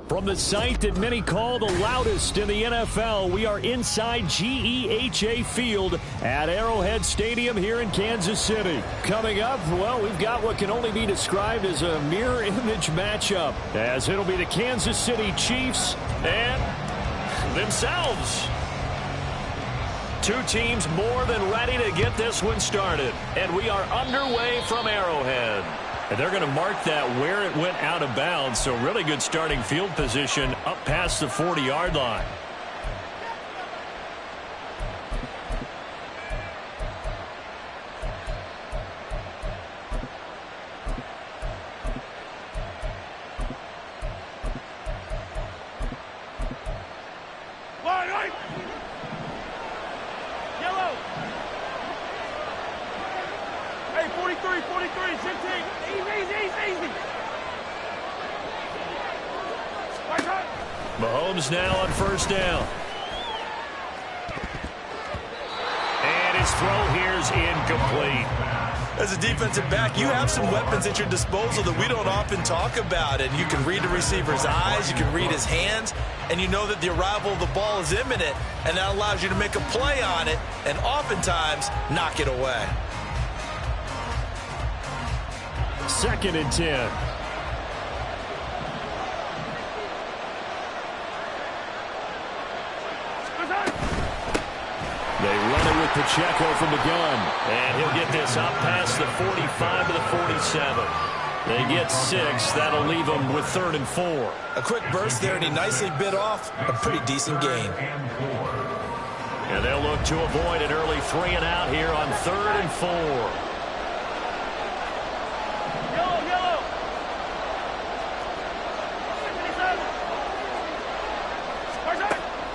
From the site that many call the loudest in the NFL, we are inside GEHA Field at Arrowhead Stadium here in Kansas City. Coming up, well, we've got what can only be described as a mirror image matchup, as it'll be the Kansas City Chiefs and themselves. Two teams more than ready to get this one started, and we are underway from Arrowhead. And they're going to mark that where it went out of bounds, so really good starting field position up past the 40-yard line. Yellow. Hey, 43, 16. Easy. Mahomes now on first down. And his throw here is incomplete. As a defensive back, you have some weapons at your disposal that we don't often talk about. And you can read the receiver's eyes, you can read his hands, and you know that the arrival of the ball is imminent, and that allows you to make a play on it and oftentimes knock it away. 2nd and 10. They run it with Pacheco from the gun. And he'll get this up past the 45 to the 47. They get 6. That'll leave them with 3rd and 4. A quick burst there, and he nicely bit off a pretty decent gain. And they'll look to avoid an early 3 and out here on 3rd and 4. Yellow.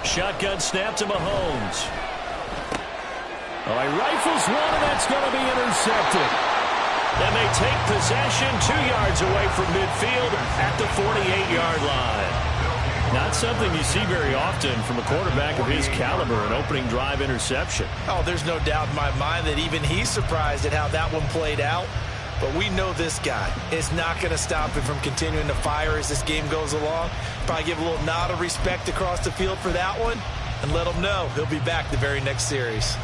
Shotgun snap to Mahomes. Oh, he rifles one, and that's going to be intercepted. And they take possession 2 yards away from midfield at the 48-yard line. Not something you see very often from a quarterback of his caliber, an opening drive interception. Oh, there's no doubt in my mind that even he's surprised at how that one played out. But we know this guy is not going to stop him from continuing to fire as this game goes along. Probably give a little nod of respect across the field for that one and let him know he'll be back the very next series.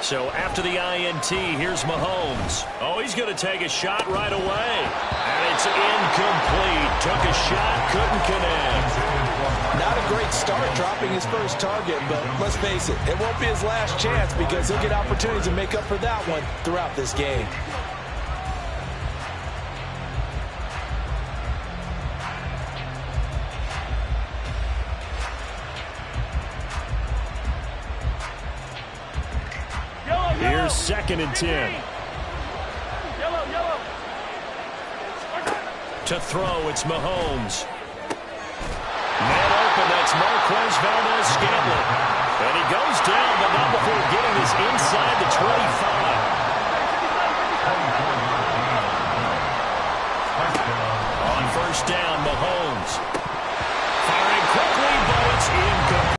So after the INT, here's Mahomes. Oh, he's going to take a shot right away. And it's incomplete. Took a shot, couldn't connect. Not a great start dropping his first target, but let's face it, it won't be his last chance because he'll get opportunities to make up for that one throughout this game. Here's 2nd and 10. Yellow. To throw, it's Mahomes. Man open, that's Marquez Valdes-Scantling. And he goes down, but not before getting this inside the 25. On first down, Mahomes. Firing quickly, but it's incomplete.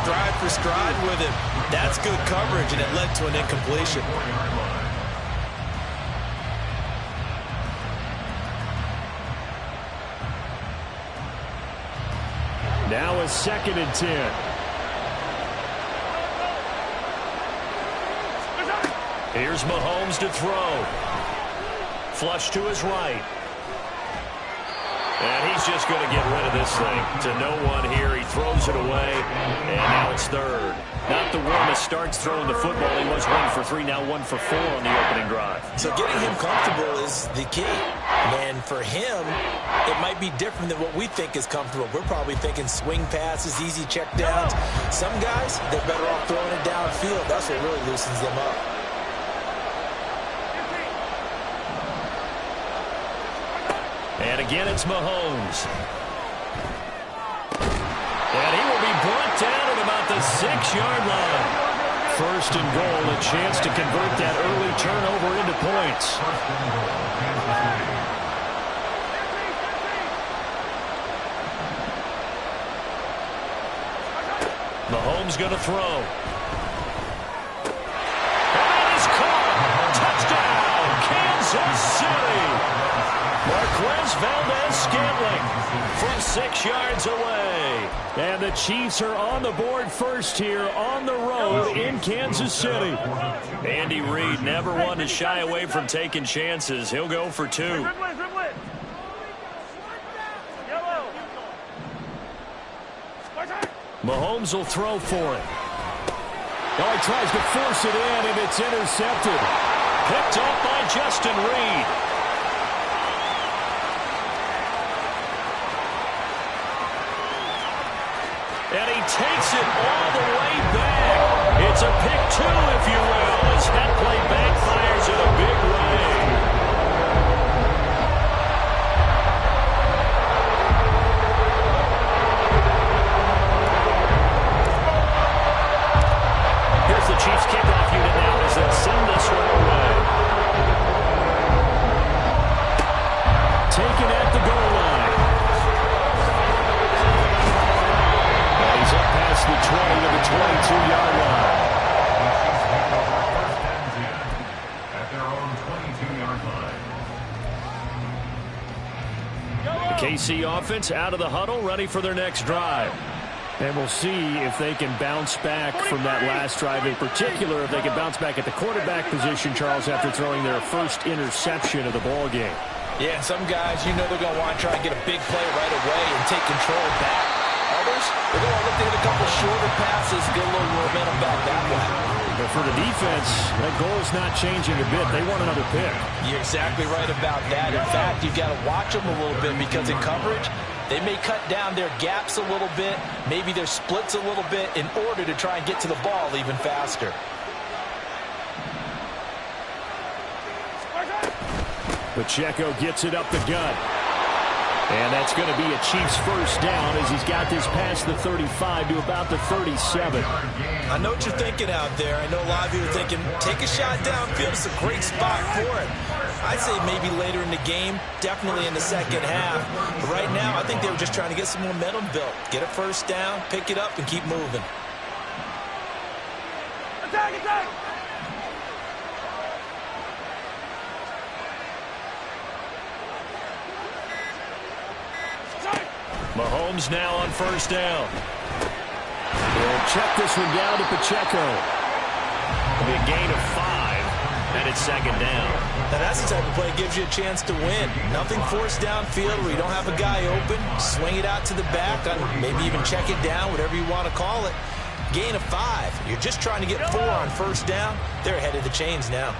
Stride for stride with him. That's good coverage, and it led to an incompletion. Now a 2nd and 10. Here's Mahomes to throw. Flush to his right. And he's just going to get rid of this thing to no one here. He throws it away, and now it's 3rd. Not the warmest starts throwing the football. He was 1 for 3, now 1 for 4 on the opening drive. So getting him comfortable is the key. And for him, it might be different than what we think is comfortable. We're probably thinking swing passes, easy check downs. Some guys, they're better off throwing it downfield. That's what really loosens them up. And again, it's Mahomes. And he will be brought down at about the 6-yard line. 1st and goal, a chance to convert that early turnover into points. Mahomes going to throw. And that is caught. Touchdown, Kansas City. Marquez Valdez-Scantling from 6 yards away. And the Chiefs are on the board first here on the road in Kansas City. Andy Reid never one to shy away from taking chances. He'll go for 2. Mahomes will throw for it. Oh, he tries to force it in, and it's intercepted. Picked up by Justin Reid. And he takes it all the way back. It's a pick 2, if you will, as that play backfires in a big way. Here's the Chiefs kickoff unit now as they send this one away. Taken at the goal line. He's up past the 20 to the 22-yard line. At their own 22-yard line. The KC offense out of the huddle, ready for their next drive. And we'll see if they can bounce back from that last drive. In particular, if they can bounce back at the quarterback position, Charles, after throwing their first interception of the ball game. Yeah, some guys, you know they're going to want to try and get a big play right away and take control back. Others, they're going to look to hit a couple shorter passes, get a little momentum back that way. But for the defense, that goal is not changing a bit. They want another pick. You're exactly right about that. In fact, you've got to watch them a little bit because in coverage, they may cut down their gaps a little bit, maybe their splits a little bit in order to try and get to the ball even faster. Pacheco gets it up the gut. And that's going to be a Chiefs first down as he's got this past the 35 to about the 37. I know what you're thinking out there. I know a lot of you are thinking, take a shot downfield. It's a great spot for it. I'd say maybe later in the game, definitely in the second half. But right now, I think they were just trying to get some momentum built. Get a first down, pick it up, and keep moving. Attack, attack! Mahomes now on first down. He'll check this one down to Pacheco. It'll be a gain of 5, and it's second down. Now that's the type of play that gives you a chance to win. Nothing forced downfield where you don't have a guy open. Swing it out to the back, maybe even check it down, whatever you want to call it. Gain of 5. You're just trying to get 4 on first down. They're ahead of the chains now.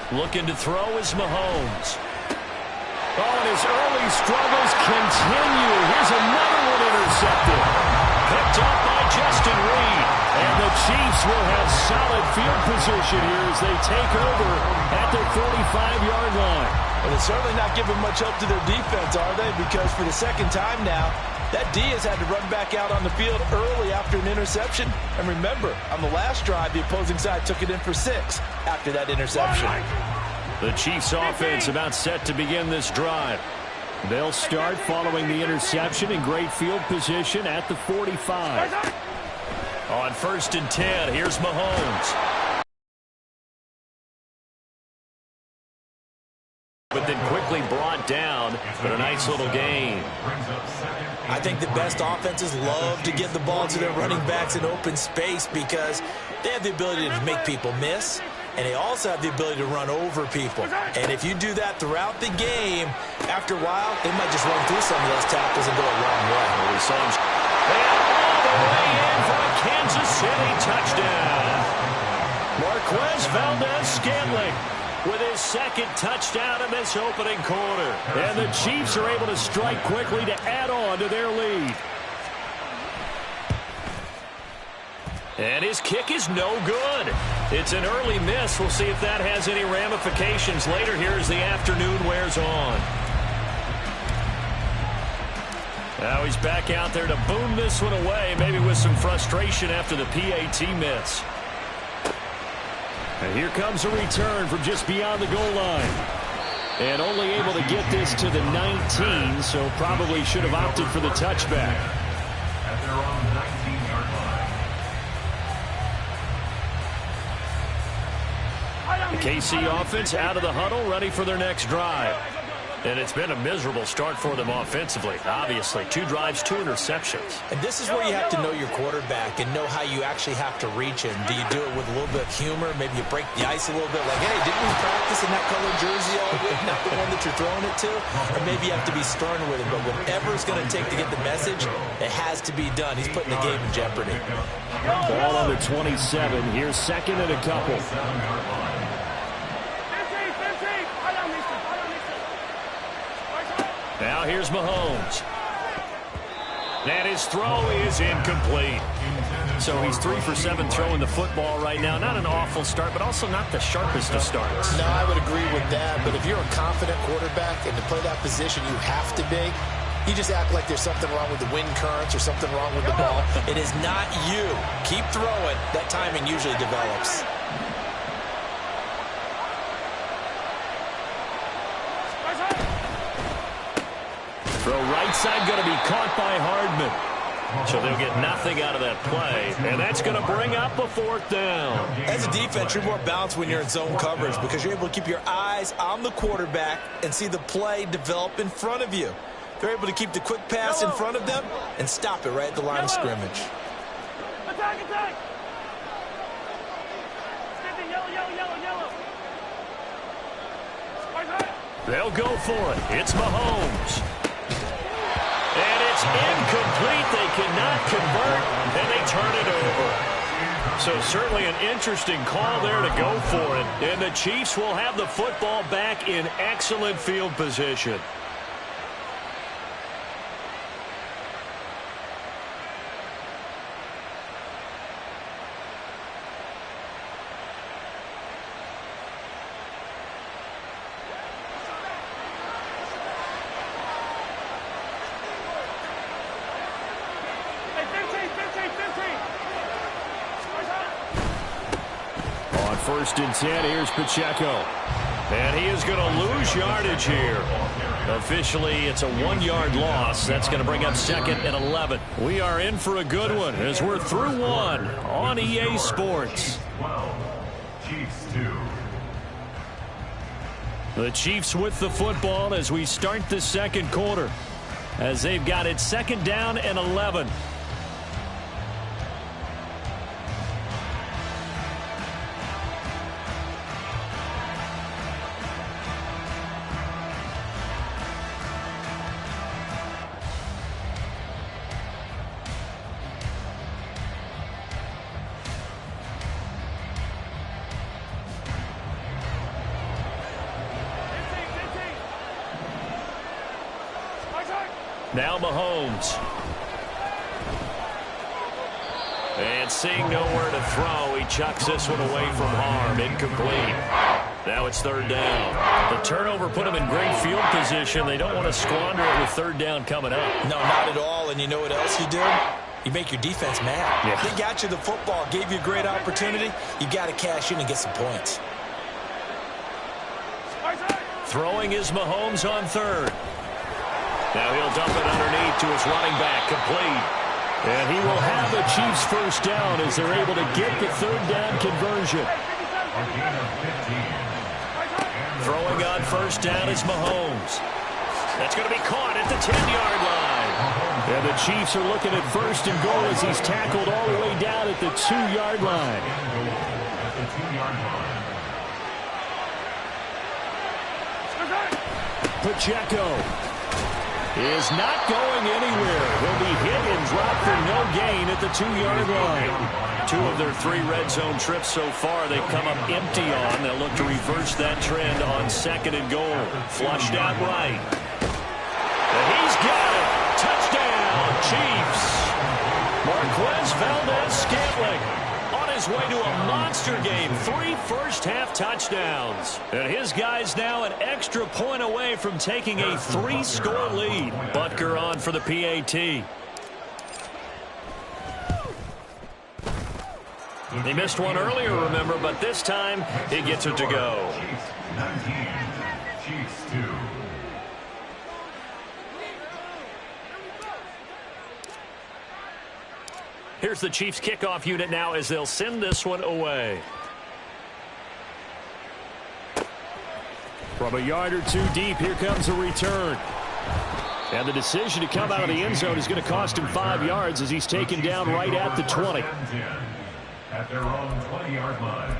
Looking to throw is Mahomes. Oh, and his early struggles continue. Here's another one intercepted. Picked up by Justin Reid. And the Chiefs will have solid field position here as they take over at their 45-yard line. Well, they're certainly not giving much help to their defense, are they? Because for the second time now, that D has had to run back out on the field early after an interception. And remember, on the last drive, the opposing side took it in for 6 after that interception. The Chiefs offense about set to begin this drive. They'll start following the interception in great field position at the 45. On 1st and 10, here's Mahomes. But then quickly brought down for a nice little gain. I think the best offenses love to get the ball to their running backs in open space because they have the ability to make people miss, and they also have the ability to run over people. And if you do that throughout the game, after a while, they might just run through some of those tackles and go a long way. We saw him all the way in for a Kansas City touchdown. Marquez Valdez-Scantling with his second touchdown in this opening quarter. And the Chiefs are able to strike quickly to add on to their lead. And his kick is no good. It's an early miss. We'll see if that has any ramifications later here as the afternoon wears on. Now he's back out there to boom this one away, maybe with some frustration after the PAT miss. And here comes a return from just beyond the goal line. And only able to get this to the 19, so probably should have opted for the touchback. At their own 19-yard line. The KC offense out of the huddle, ready for their next drive. And it's been a miserable start for them offensively. Obviously, 2 drives, 2 interceptions. And this is where you have to know your quarterback and know how you actually have to reach him. Do you do it with a little bit of humor? Maybe you break the ice a little bit, like, hey, didn't we practice in that colored jersey all week? Not the one that you're throwing it to. Or maybe you have to be stern with him. But whatever it's going to take to get the message, it has to be done. He's putting the game in jeopardy. Ball on the 27. Here's second and a couple. Now here's Mahomes. And his throw is incomplete. So he's 3 for 7 throwing the football right now. Not an awful start, but also not the sharpest of starts. No, I would agree with that. But if you're a confident quarterback and to play that position, you have to be. You just act like there's something wrong with the wind currents or something wrong with the ball. It is not you. Keep throwing. That timing usually develops. Throw right side going to be caught by Hardman. So they'll get nothing out of that play. And that's going to bring up a 4th down. As a defense, you're more balanced when you're in zone coverage because you're able to keep your eyes on the quarterback and see the play develop in front of you. They're able to keep the quick pass in front of them and stop it right at the line of scrimmage. Attack, attack! Yellow. They'll go for it. It's Mahomes. And it's incomplete. They cannot convert, and they turn it over. So certainly an interesting call there to go for it. And the Chiefs will have the football back in excellent field position. On 1st and 10, here's Pacheco. And he is going to lose yardage here. Officially, it's a 1-yard loss. That's going to bring up 2nd and 11. We are in for a good one as we're through 1 on EA Sports. 12, Chiefs 2. The Chiefs with the football as we start the 2nd quarter, as they've got it 2nd down and 11. Now Mahomes. And seeing nowhere to throw, he chucks this one away from harm. Incomplete. Now it's 3rd down. The turnover put them in great field position. They don't want to squander it with 3rd down coming up. No, not at all. And you know what else you do? You make your defense mad. Yeah. They got you the football, gave you a great opportunity. You got to cash in and get some points. Throwing is Mahomes on 3rd. Now he'll dump it underneath to his running back, complete. And he will have the Chiefs 1st down as they're able to get the 3rd down conversion. Throwing on 1st down is Mahomes. That's going to be caught at the 10-yard line. And the Chiefs are looking at 1st and goal as he's tackled all the way down at the 2-yard line. Pacheco is not going anywhere. He'll be hit and dropped for no gain at the 2-yard line. 2 of their 3 red zone trips so far they've come up empty on. They'll look to reverse that trend on 2nd and goal. Flushed out right. And he's got it. Touchdown, Chiefs. Marquez Valdez-Scantling on his way to a monster game. 3 first-half touchdowns. And his guys now an extra point away from taking a 3-score lead. Butker on for the PAT. They missed one earlier, remember, but this time he gets it to go. Chiefs 19, Chiefs 2. Here's the Chiefs kickoff unit now as they'll send this one away. From a yard or two deep, here comes a return. And the decision to come out of the end zone is going to cost him 5 yards as he's taken down right at the 20. At their own 20-yard line.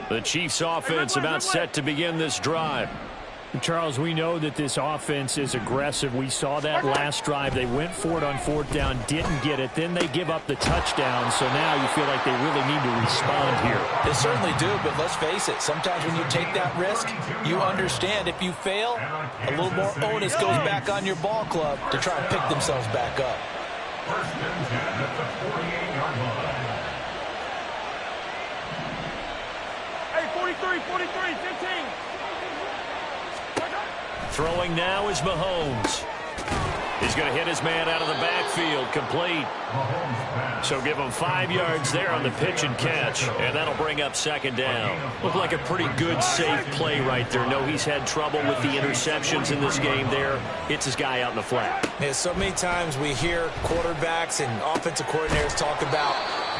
The Chiefs offense about set to begin this drive. Charles, we know that this offense is aggressive. We saw that last drive. They went for it on 4th down, didn't get it. Then they give up the touchdown. So now you feel like they really need to respond here. They certainly do, but let's face it. Sometimes when you take that risk, you understand if you fail, a little more onus goes back on your ball club to try and pick themselves back up. First and 10 at the 48-yard line. Hey, 43, 15. Throwing now is Mahomes. He's going to hit his man out of the backfield, complete. So give him 5 yards there on the pitch and catch, and that'll bring up 2nd down. Looked like a pretty good, safe play right there. No, he's had trouble with the interceptions in this game there. Hits his guy out in the flat. Yeah, so many times we hear quarterbacks and offensive coordinators talk about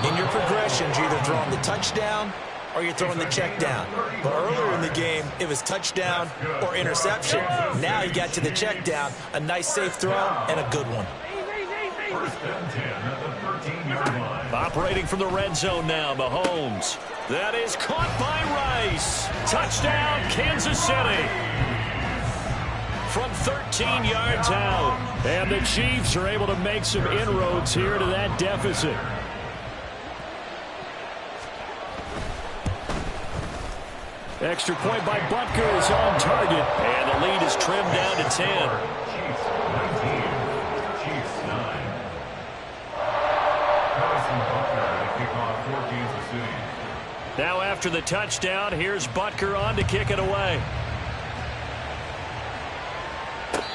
in your progressions, you're either throwing the touchdown or you're throwing the check down. But earlier in the game, it was touchdown or interception. Now he got to the check down, a nice safe throw, and a good one. First and 10 at the 13-yard line. Operating from the red zone now, Mahomes. That is caught by Rice. Touchdown, Kansas City. From 13 yards out. And the Chiefs are able to make some inroads here to that deficit. Extra point by Butker is on target. And the lead is trimmed down to 10. Chiefs 19, Chiefs 9. Harrison Butker to kick off for Kansas City. Now after the touchdown, here's Butker on to kick it away.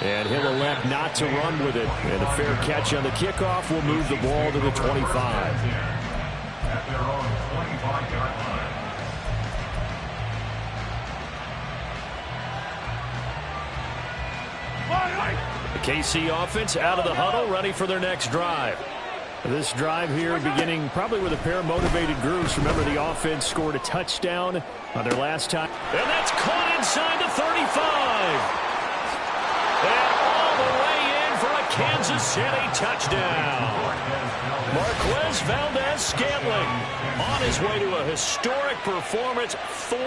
And he'll elect not to run with it. And a fair catch on the kickoff will move the ball to the 25. At their own 25-yard line. The KC offense out of the huddle, ready for their next drive. This drive here beginning probably with a pair of motivated groups. Remember, the offense scored a touchdown on their last time. And that's caught inside the 35. And all the way in for a Kansas City touchdown. Marquez Valdez-Scantling on his way to a historic performance, 4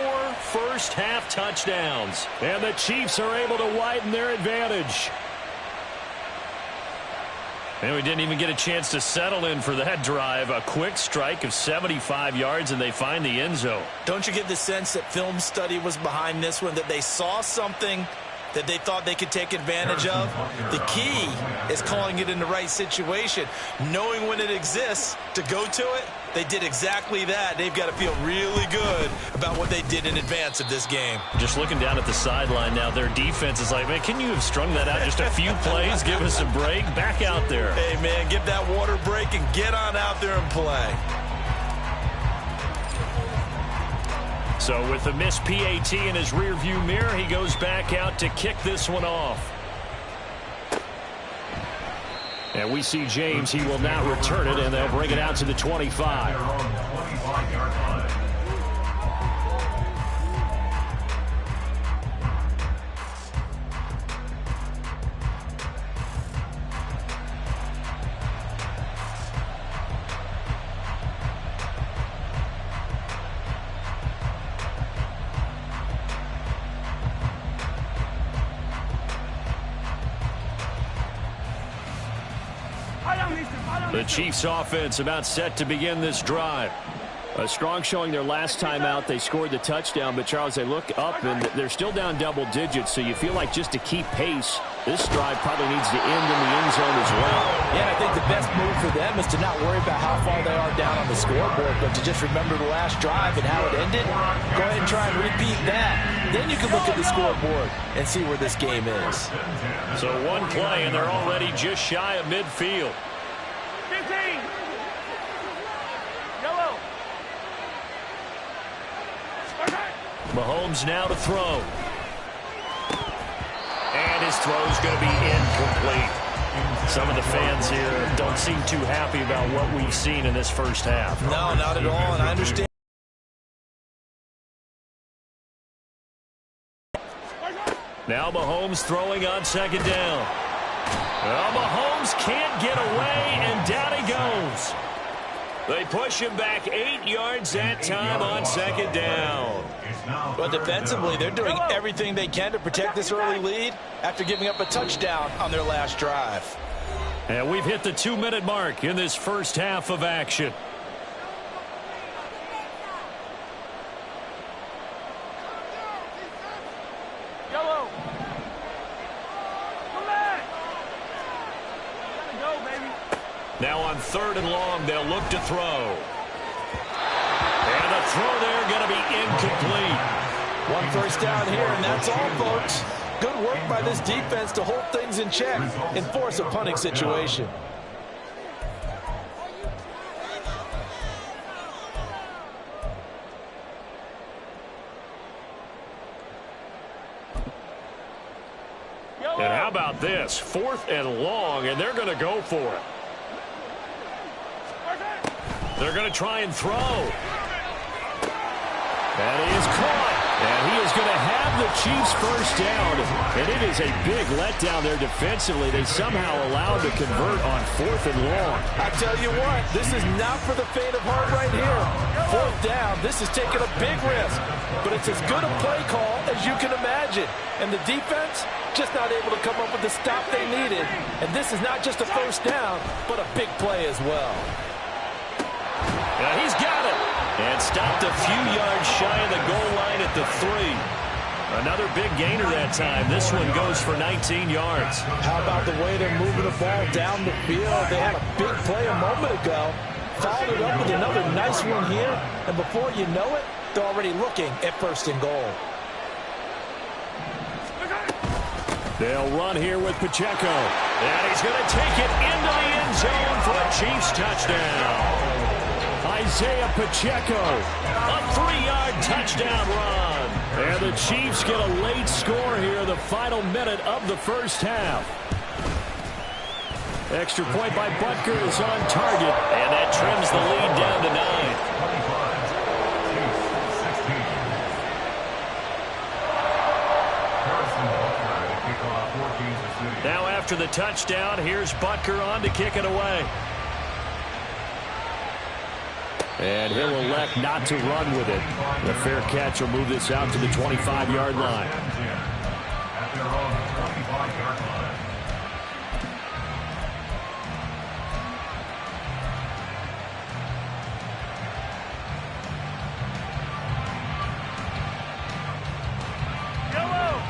first-half touchdowns. And the Chiefs are able to widen their advantage. And we didn't even get a chance to settle in for that drive. A quick strike of 75 yards, and they find the end zone. Don't you get the sense that film study was behind this one, that they saw something that they thought they could take advantage of? The key is calling it in the right situation, knowing when it exists to go to it. They did exactly that. They've got to feel really good about what they did in advance of this game. Just looking down at the sideline now, their defense is like, man, can you have strung that out just a few plays? Give us a break. Back out there. Hey, man, give that water break and get on out there and play. So with the missed PAT in his rearview mirror, he goes back out to kick this one off. And we see James. He will not return it, and they'll bring it out to the 25. Their own 25-yard line. The Chiefs offense about set to begin this drive. A strong showing their last time out. They scored the touchdown, but, Charles, they look up, and they're still down double digits, so you feel like just to keep pace, this drive probably needs to end in the end zone as well. Yeah, I think the best move for them is to not worry about how far they are down on the scoreboard, but to just remember the last drive and how it ended. Go ahead and try and repeat that. Then you can look at the scoreboard and see where this game is. So one play, and they're already just shy of midfield. 15. Yellow. Mahomes now to throw. And his throw's going to be incomplete. Some of the fans here don't seem too happy about what we've seen in this first half. No, not at all, and I understand. Now Mahomes throwing on second down. Well, Mahomes can't get away, and down he goes. They push him back 8 yards that time on second down. But defensively, they're doing everything they can to protect this early lead after giving up a touchdown on their last drive. And we've hit the 2-minute mark in this first half of action. Yellow. Come back. Gotta go, baby. Now on 3rd and long, they'll look to throw. And the throw there going to be incomplete. One first down here, and that's all, folks. Good work by this defense to hold things in check and force a punting situation. And how about this? 4th and long, and they're going to go for it. They're going to try and throw. And he is caught. And he is going to have the Chiefs first down. And it is a big letdown there defensively. They somehow allowed to convert on 4th and long. I tell you what, this is not for the faint of heart right here. 4th down, this is taking a big risk. But it's as good a play call as you can imagine. And the defense just not able to come up with the stop they needed. And this is not just a first down, but a big play as well. Yeah, he's got it. And stopped a few yards shy of the goal line at the 3. Another big gainer that time. This one goes for 19 yards. How about the way they're moving the ball down the field? They had a big play a moment ago. Followed it up with another nice one here. And before you know it, they're already looking at 1st and goal. They'll run here with Pacheco. And he's going to take it into the end zone for a Chiefs touchdown. Isaiah Pacheco, a 3-yard touchdown run. And the Chiefs get a late score here in the final minute of the first half. Extra point by Butker is on target, and that trims the lead down to 9. Now after the touchdown, here's Butker on to kick it away. And he'll elect not to run with it. The fair catch will move this out to the 25-yard line.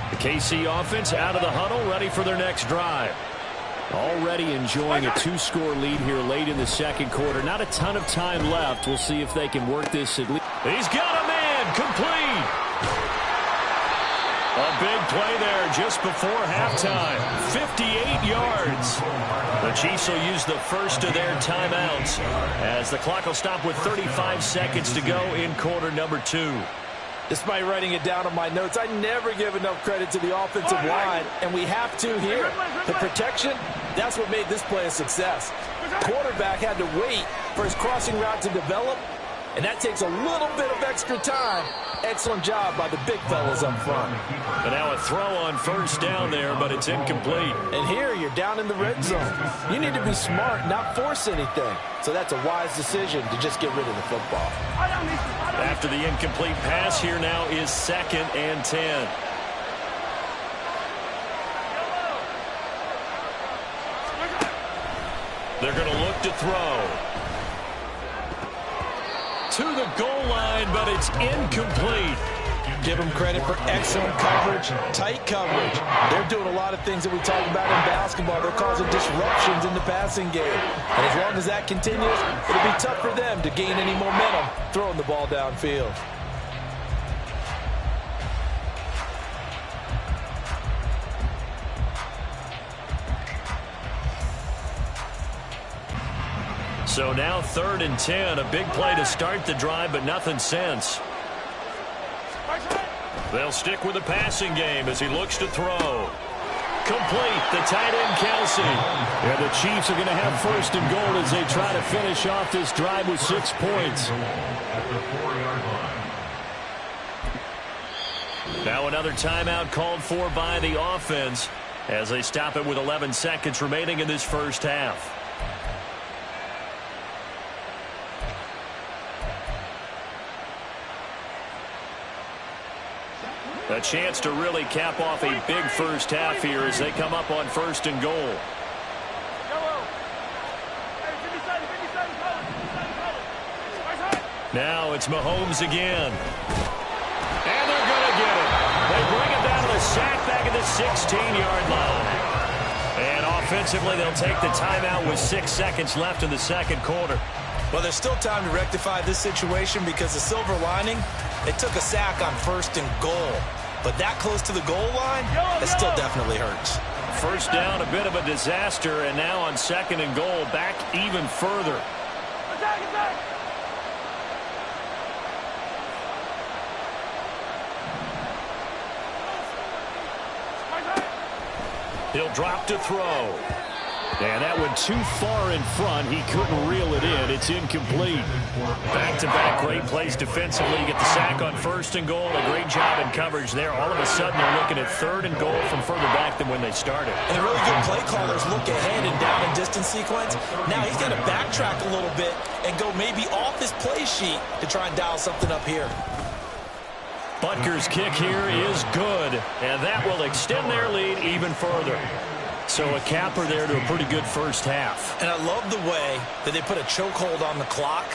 The KC offense out of the huddle, ready for their next drive. Already enjoying a 2-score lead here late in the second quarter. Not a ton of time left. We'll see if they can work this at least. He's got a man complete. A big play there just before halftime. 58 yards. The Chiefs will use the first of their timeouts as the clock will stop with 35 seconds to go in quarter number 2. Despite writing it down on my notes, I never give enough credit to the offensive line, and we have to here. The protection, that's what made this play a success. Quarterback had to wait for his crossing route to develop, and that takes a little bit of extra time. Excellent job by the big fellas up front. And now a throw on first down there, but it's incomplete. And here you're down in the red zone. You need to be smart, not force anything. So that's a wise decision to just get rid of the football. After the incomplete pass, here now is 2nd and 10. They're going to look to throw. To the goal line, but it's incomplete. Give them credit for excellent coverage, tight coverage. They're doing a lot of things that we talk about in basketball. They're causing disruptions in the passing game. And as long as that continues, it'll be tough for them to gain any momentum throwing the ball downfield. So now 3rd and 10, a big play to start the drive, but nothing since. They'll stick with the passing game as he looks to throw. Complete, the tight end Kelsey. And the Chiefs are going to have 1st and goal as they try to finish off this drive with 6 points. Now another timeout called for by the offense as they stop it with 11 seconds remaining in this first half. A chance to really cap off a big first half here as they come up on 1st and goal. Now it's Mahomes again. And they're going to get it. They bring it down to the sack back at the 16-yard line. And offensively, they'll take the timeout with 6 seconds left in the 2nd quarter. Well, there's still time to rectify this situation because the silver lining, it took a sack on 1st and goal. But that close to the goal line, that still definitely hurts. First down, a bit of a disaster, and now on 2nd and goal, back even further. Attack! He'll drop to throw. And that went too far in front. He couldn't reel it in. It's incomplete. Back-to-back great plays defensively. You get the sack on 1st and goal. A great job in coverage there. All of a sudden, they're looking at 3rd and goal from further back than when they started. And the really good play callers look ahead and down and distance sequence. Now he's got to backtrack a little bit and go maybe off his play sheet to try and dial something up here. Butker's kick here is good, and that will extend their lead even further. So a capper there to a pretty good first half. And I love the way that they put a chokehold on the clock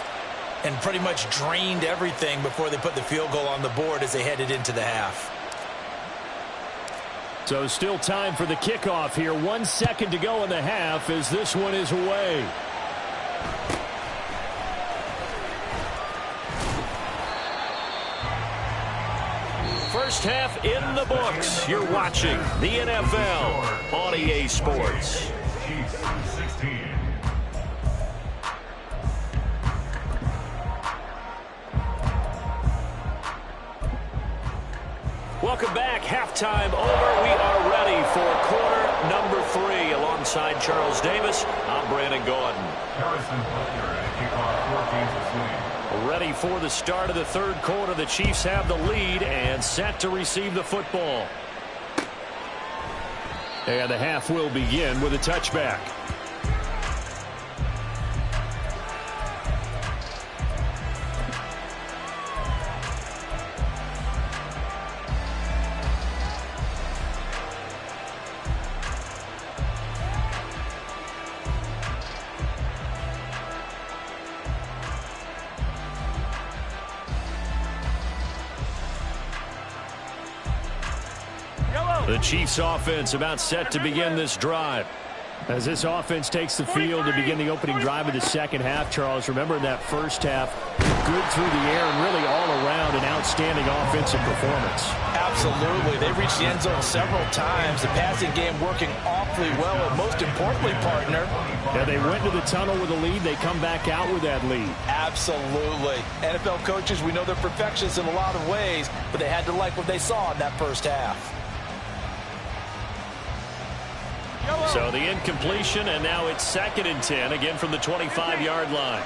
and pretty much drained everything before they put the field goal on the board as they headed into the half. So still time for the kickoff here. 1 second to go in the half as this one is away. First half in the books. You're watching the NFL on EA Sports. Welcome back. Halftime over. We are ready for quarter number 3. Alongside Charles Davis, I'm Brandon Gaudin. Ready for the start of the 3rd quarter. The Chiefs have the lead and set to receive the football. And the half will begin with a touchback. The Chiefs offense about set to begin this drive. As this offense takes the field to begin the opening drive of the 2nd half, Charles, remember in that first half, good through the air and really all around an outstanding offensive performance. Absolutely. They reached the end zone several times. The passing game working awfully well, and most importantly, partner. Yeah, they went to the tunnel with a lead. They come back out with that lead. Absolutely. NFL coaches, we know they're perfectionists in a lot of ways, but they had to like what they saw in that first half. So the incompletion, and now it's 2nd and 10, again from the 25-yard line.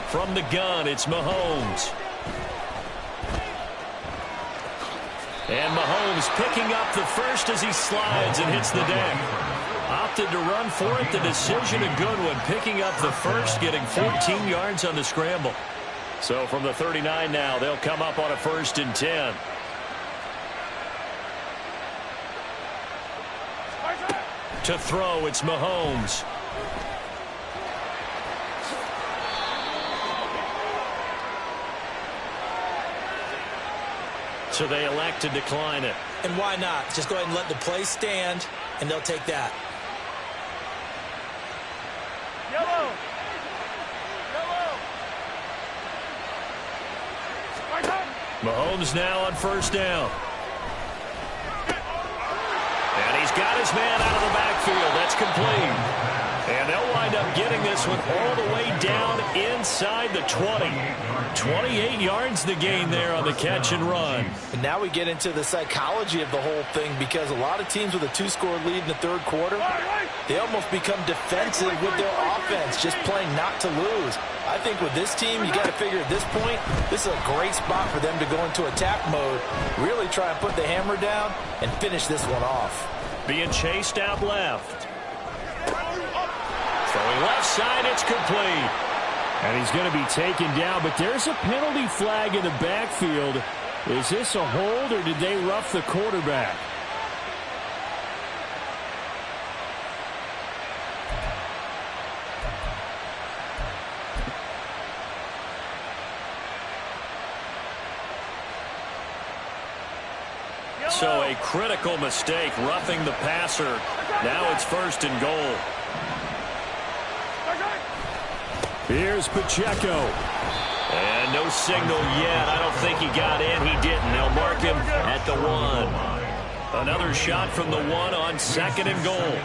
From the gun, it's Mahomes. And Mahomes picking up the first as he slides and hits the deck. Opted to run for it. The decision, a good one. Picking up the first, getting 14 yards on the scramble. So from the 39 now, they'll come up on a 1st and 10. To throw, it's Mahomes. So they elect to decline it. And why not? Just go ahead and let the play stand, and they'll take that. Yellow. Mahomes now on first down. And he's got his man out of the backfield. That's complete. And they'll wind up getting this one all the way down inside the 20. 28 yards the gain there on the catch and run. And now we get into the psychology of the whole thing, because a lot of teams with a 2-score lead in the third quarter, they almost become defensive with their offense, just playing not to lose. I think with this team, you got to figure at this point, this is a great spot for them to go into attack mode, really try and put the hammer down and finish this one off. Being chased out left. Throwing left side, it's complete. And he's going to be taken down, but there's a penalty flag in the backfield. Is this a hold, or did they rough the quarterback? So a critical mistake, roughing the passer. Now it's first and goal. Here's Pacheco. And no signal yet. I don't think he got in. He didn't. They'll mark him at the 1. Another shot from the 1 on second and goal.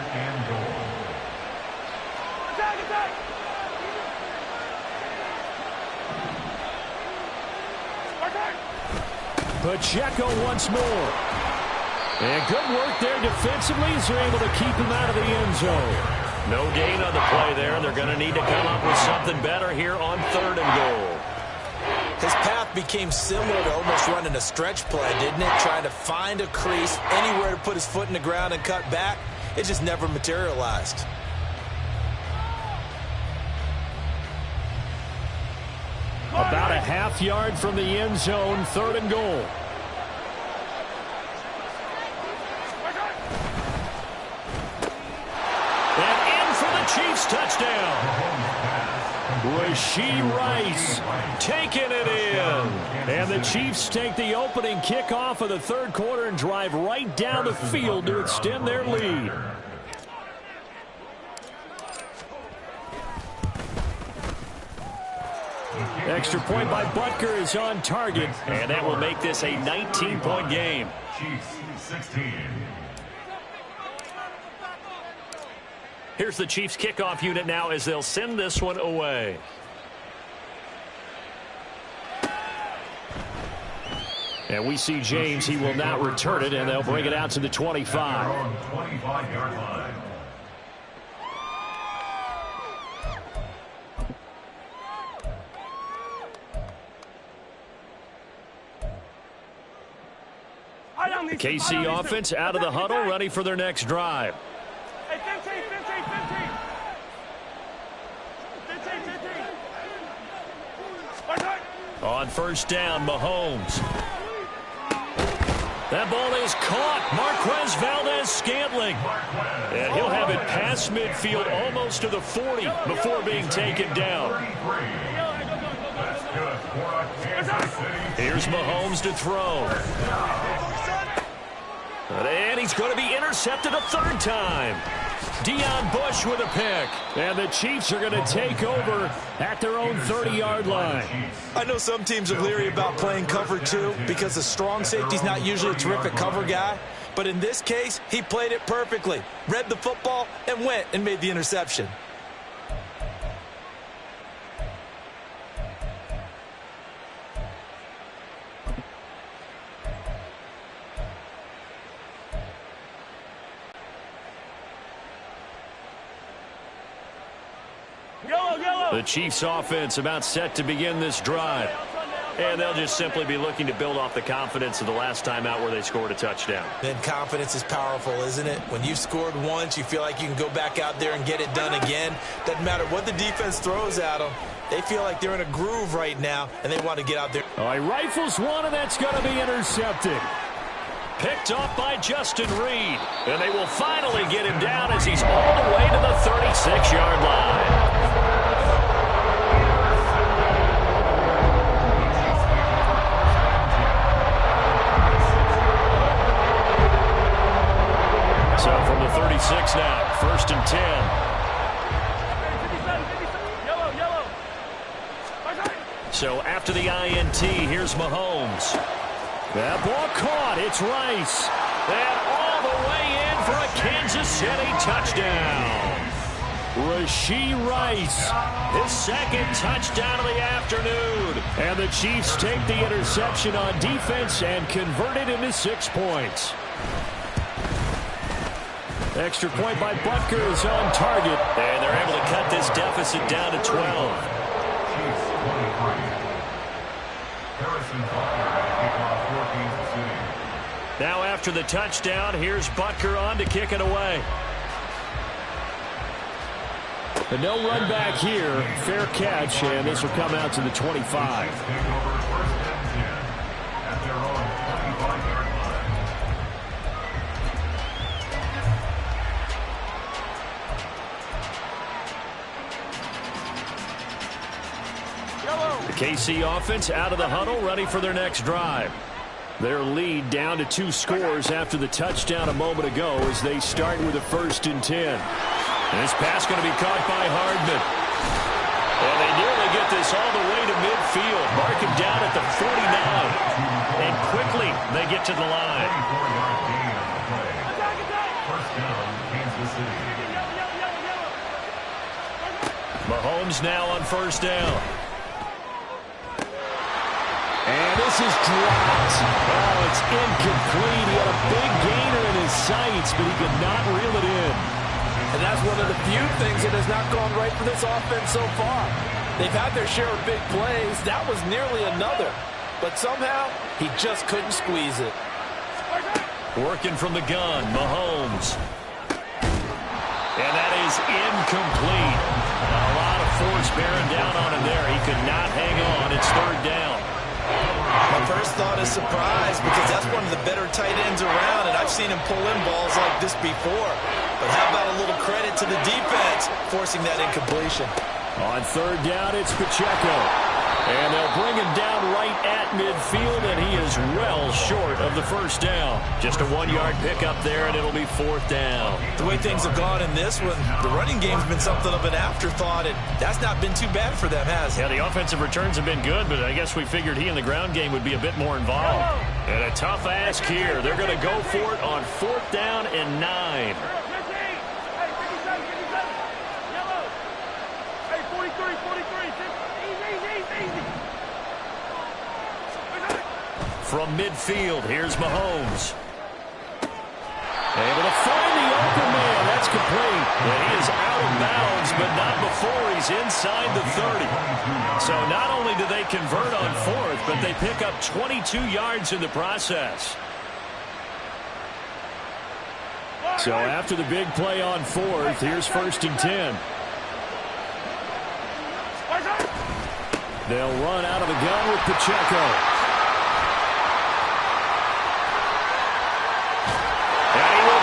Pacheco once more. And good work there defensively as they're able to keep him out of the end zone. No gain on the play there. They're going to need to come up with something better here on third and goal. His path became similar to almost running a stretch play, didn't it? Trying to find a crease, anywhere to put his foot in the ground and cut back. It just never materialized. About a half yard from the end zone, third and goal. Chiefs touchdown. Rashee Rice taking it in. And the Chiefs take the opening kickoff of the third quarter and drive right down the field to extend their lead. Extra point by Butker is on target, and that will make this a 19-point game. Chiefs 16. Here's the Chiefs kickoff unit now as they'll send this one away. And we see James. He will not return it, and they'll bring it out to the 25. 25-yard line. The KC offense out of the huddle, ready for their next drive. Hey, 15. On first down, Mahomes. That ball is caught. Marquez Valdez-Scantling. And he'll have it past midfield almost to the 40 before being taken down. Here's Mahomes to throw. And he's going to be intercepted a third time. Deion Bush with a pick. And the Chiefs are going to take over at their own 30-yard line. I know some teams are leery about playing cover 2 because the strong safety's not usually a terrific cover guy. But in this case, he played it perfectly. Read the football and went and made the interception. The Chiefs offense about set to begin this drive. And they'll just simply be looking to build off the confidence of the last time out where they scored a touchdown. Then confidence is powerful, isn't it? When you've scored once, you feel like you can go back out there and get it done again. Doesn't matter what the defense throws at them. They feel like they're in a groove right now, and they want to get out there. All right, rifles one, and that's going to be intercepted. Picked off by Justin Reed. And they will finally get him down as he's all the way to the 36-yard line. So after the INT, here's Mahomes. That ball caught. It's Rice. And all the way in for a Kansas City touchdown. Rashee Rice. His second touchdown of the afternoon. And the Chiefs take the interception on defense and convert it into 6 points. Extra point by Butker is on target. And they're able to cut this deficit down to 12. Chiefs 23. Harrison Butker to kick off for Kansas City. Now after the touchdown, here's Butker on to kick it away. And no run back here. Fair catch, and this will come out to the 25. Take over first and 10 at their own 25-yard line. The KC offense out of the huddle, ready for their next drive. Their lead down to 2 scores after the touchdown a moment ago as they start with a 1st and 10. And this pass going to be caught by Hardman. And they nearly get this all the way to midfield. Mark him down at the 49. And quickly they get to the line. 24-yard gain on the play. First down, Kansas City. Mahomes now on first down. And this is dropped. Oh, it's incomplete. He had a big gainer in his sights, but he could not reel it in. And that's one of the few things that has not gone right for this offense so far. They've had their share of big plays. That was nearly another. But somehow, he just couldn't squeeze it. Working from the gun, Mahomes. And that is incomplete. A lot of force bearing down on him there. He could not hang on. It's third down. My first thought is surprise because that's one of the better tight ends around, and I've seen him pull in balls like this before. But how about a little credit to the defense forcing that incompletion? On third down, it's Pacheco. And they'll bring him down right at midfield, and he is well short of the first down. Just a 1-yard pickup there, and it'll be fourth down. The way things have gone in this one, the running game's been something of an afterthought, and that's not been too bad for them, has it? Yeah, the offensive returns have been good, but I guess we figured he in the ground game would be a bit more involved. And a tough ask here. They're going to go for it on fourth down and 9. From midfield, here's Mahomes. Able to find the open man. That's complete. And he is out of bounds, but not before he's inside the 30. So not only do they convert on fourth, but they pick up 22 yards in the process. So after the big play on fourth, here's 1st and 10. They'll run out of the gun with Pacheco.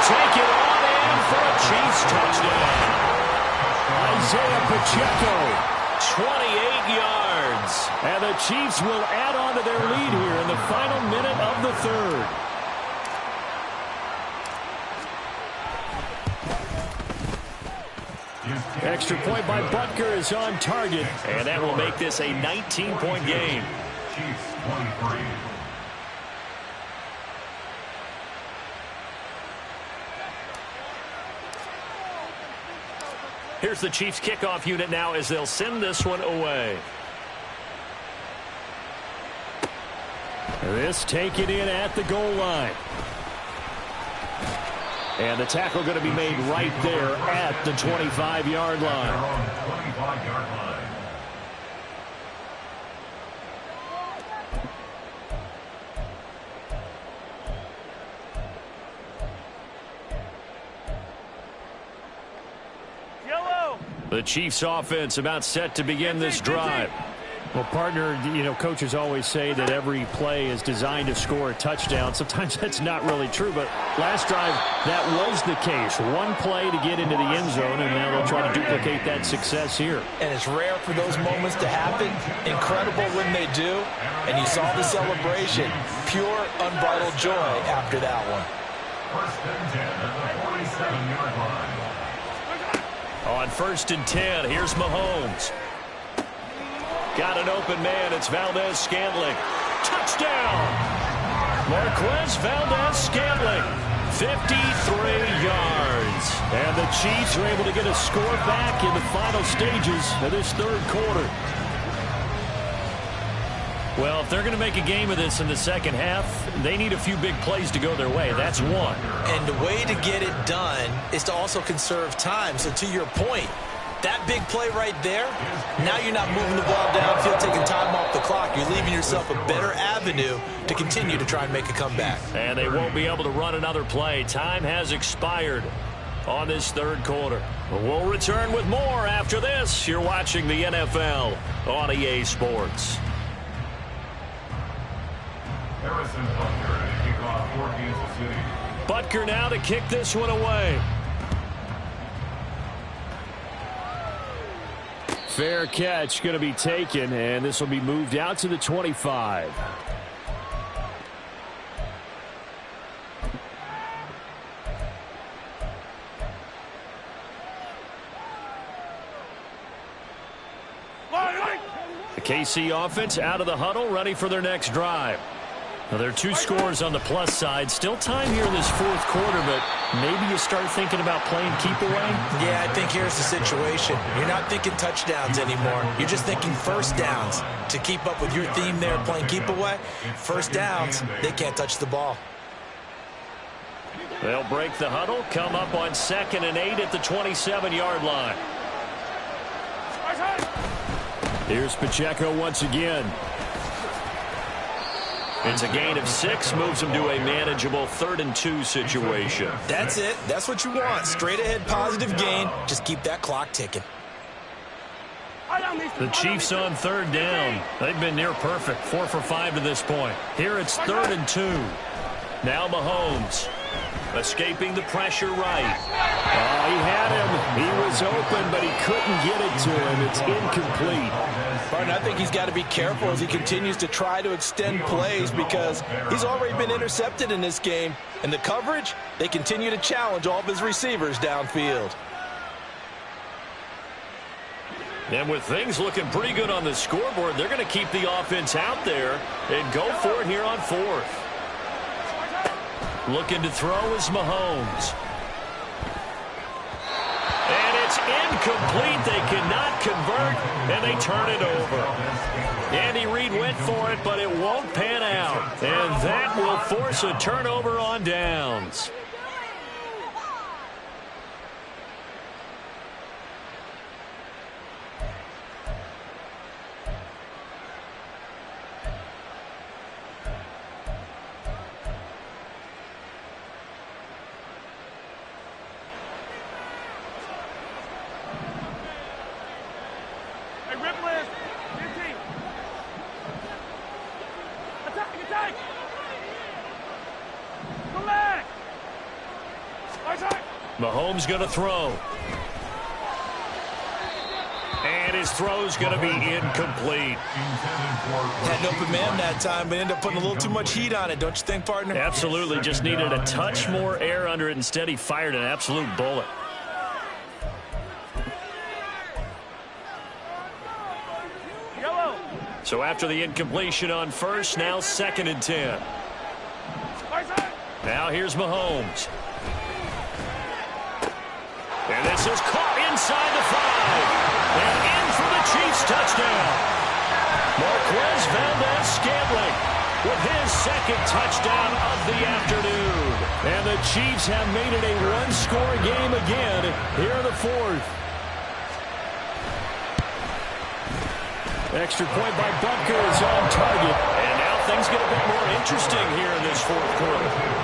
Take it on in for a Chiefs touchdown. Isaiah Pacheco. 28 yards. And the Chiefs will add on to their lead here in the final minute of the third. Extra point by Butker is on target. And that will make this a 19-point game. Chiefs 23. Here's the Chiefs kickoff unit now as they'll send this one away. This taken in at the goal line. And the tackle going to be made right there at the 25-yard line. 25-yard line. The Chiefs offense about set to begin this drive. Well, partner, you know, coaches always say that every play is designed to score a touchdown. Sometimes that's not really true, but last drive, that was the case. One play to get into the end zone, and now they'll try to duplicate that success here. And it's rare for those moments to happen. Incredible when they do. And you saw the celebration. Pure, unbridled joy after that one. First and 10 at the 47-yard line. On 1st and 10, here's Mahomes. Got an open man. It's Valdez-Scantling. Touchdown! Marquez Valdez-Scantling. 53 yards. And the Chiefs are able to get a score back in the final stages of this third quarter. Well, if they're going to make a game of this in the second half, they need a few big plays to go their way. That's one. And the way to get it done is to also conserve time. So to your point, that big play right there, now you're not moving the ball downfield, taking time off the clock. You're leaving yourself a better avenue to continue to try and make a comeback. And they won't be able to run another play. Time has expired on this third quarter. We'll return with more after this. You're watching the NFL on EA Sports. Harrison Butker to kick off for Kansas City. Butker now to kick this one away. Fair catch going to be taken, and this will be moved out to the 25. The KC offense out of the huddle, ready for their next drive. Now, there are two scores on the plus side. Still time here in this fourth quarter, but maybe you start thinking about playing keep away? Yeah, I think here's the situation. You're not thinking touchdowns anymore. You're just thinking first downs. To keep up with your theme there, playing keep away, first downs, they can't touch the ball. They'll break the huddle, come up on 2nd and 8 at the 27-yard line. Here's Pacheco once again. It's a gain of 6, moves them to a manageable 3rd and 2 situation. That's it. That's what you want. Straight ahead, positive gain. Just keep that clock ticking. The Chiefs on 3rd down. They've been near perfect, 4 for 5 to this point. Here it's 3rd and 2. Now Mahomes escaping the pressure right. He had him. He was open, but he couldn't get it to him. It's incomplete. Martin, I think he's got to be careful as he continues to try to extend plays because he's already been intercepted in this game. And the coverage, they continue to challenge all of his receivers downfield. And with things looking pretty good on the scoreboard, they're going to keep the offense out there and go for it here on 4th. Looking to throw is Mahomes. And it's incomplete. They cannot convert, and they turn it over. Andy Reid went for it, but it won't pan out. And that will force a turnover on downs. Mahomes going to throw. And his throw's going to be incomplete. Had an open man that time, but ended up putting a little too much heat on it, don't you think, partner? Absolutely. Just needed a touch more air under it. Instead, he fired an absolute bullet. So after the incompletion on 1st, now 2nd and 10. Now here's Mahomes. And this is caught inside the 5. And in for the Chiefs touchdown. Marquez Valdez-Scantling with his 2nd touchdown of the afternoon. And the Chiefs have made it a one-score game again here in the 4th. Extra point by Butker is on target. And now things get a bit more interesting here in this 4th quarter.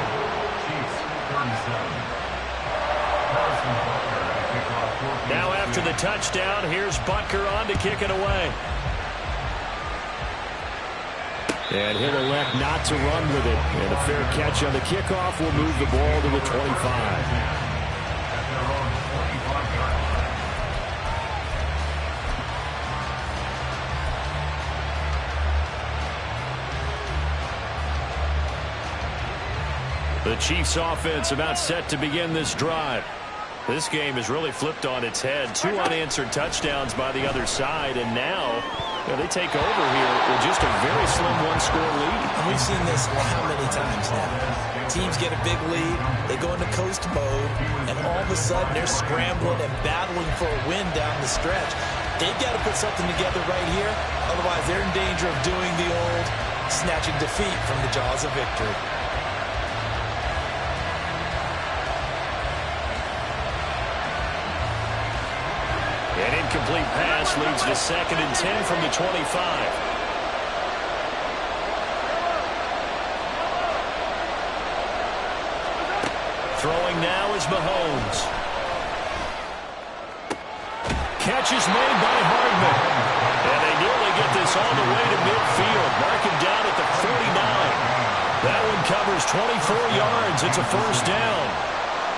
Now after the touchdown, here's Butker on to kick it away. And he'll elect not to run with it. And a fair catch on the kickoff will move the ball to the 25. The Chiefs offense about set to begin this drive. This game has really flipped on its head. 2 unanswered touchdowns by the other side, and now Yeah, they take over here with just a very slim one-score lead. And we've seen this how many times now? Teams get a big lead, they go into coast mode, and all of a sudden they're scrambling and battling for a win down the stretch. They've got to put something together right here, otherwise they're in danger of doing the old snatching defeat from the jaws of victory. An incomplete pass leads to 2nd and 10 from the 25. Throwing now is Mahomes. Catch is made by Hardman. And they nearly get this all the way to midfield. Mark him down at the 49. That one covers 24 yards. It's a first down.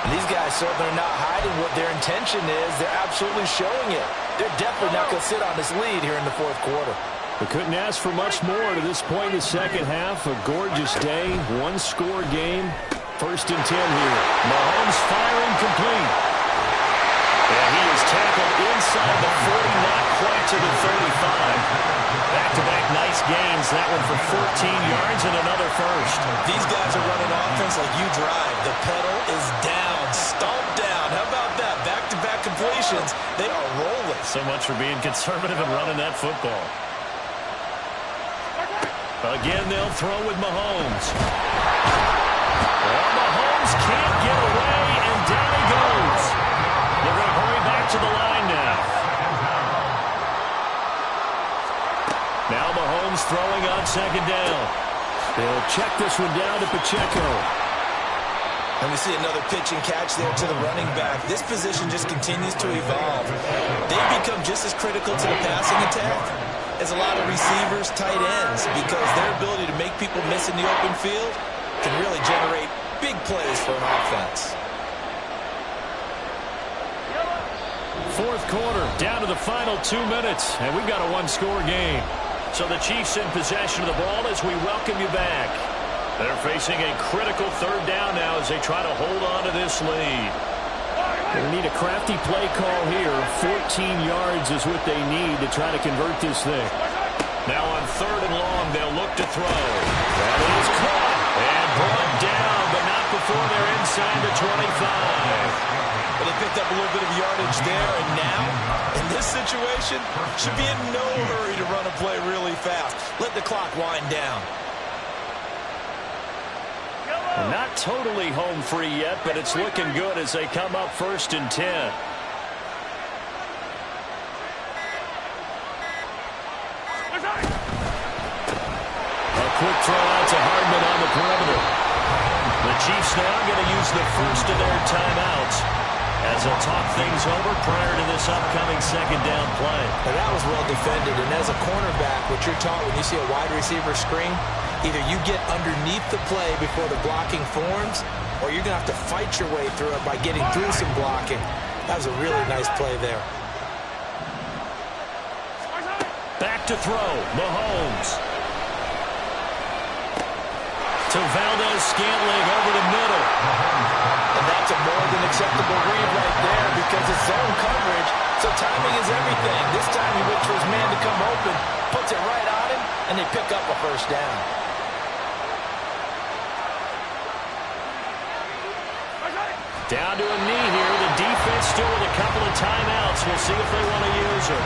And these guys certainly are not hiding what their intention is. They're absolutely showing it. They're definitely not going to sit on this lead here in the fourth quarter. We couldn't ask for much more to this point in the second half. A gorgeous day, one-score game. 1st and 10 here. Mahomes firing complete. And he is tackled inside the 40, not quite to the 35. Back-to-back nice gains. That one for 14 yards and another first. These guys are running offense like you drive. The pedal is down, stomped down. How about that? Back-to-back completions. They are rolling. So much for being conservative and running that football. Again, they'll throw with Mahomes. Well, Mahomes can't get away, and down he goes. They're going to hurry back to the line now. Now Mahomes throwing on 2nd down. They'll check this one down to Pacheco. And we see another pitch and catch there to the running back. This position just continues to evolve. They become just as critical to the passing attack as a lot of receivers, tight ends, because their ability to make people miss in the open field can really generate big plays for an offense. 4th quarter, down to the final 2 minutes, and we've got a one-score game. So the Chiefs in possession of the ball as we welcome you back. They're facing a critical 3rd down now as they try to hold on to this lead. They need a crafty play call here. 14 yards is what they need to try to convert this thing. Now on 3rd and long, they'll look to throw. That is caught and brought down, but not before they're inside the 25. But they picked up a little bit of yardage there, and now, in this situation, should be in no hurry to run a play really fast. Let the clock wind down. Not totally home free yet, but it's looking good as they come up 1st and 10. A quick throw out to Hardman on the perimeter. The Chiefs now going to use the first of their timeouts as they'll talk things over prior to this upcoming 2nd down play. And that was well defended, and as a cornerback, what you're taught when you see a wide receiver screen, either you get underneath the play before the blocking forms, or you're going to have to fight your way through it by getting through some blocking. That was a really nice play there. Back to throw, Mahomes. To Valdez-Scantling over the middle. And that's a more than acceptable read right there because it's zone coverage, so timing is everything. This time he waits for his man to come open, puts it right on him, and they pick up a first down. Down to a knee here. The defense still with a couple of timeouts. We'll see if they want to use them.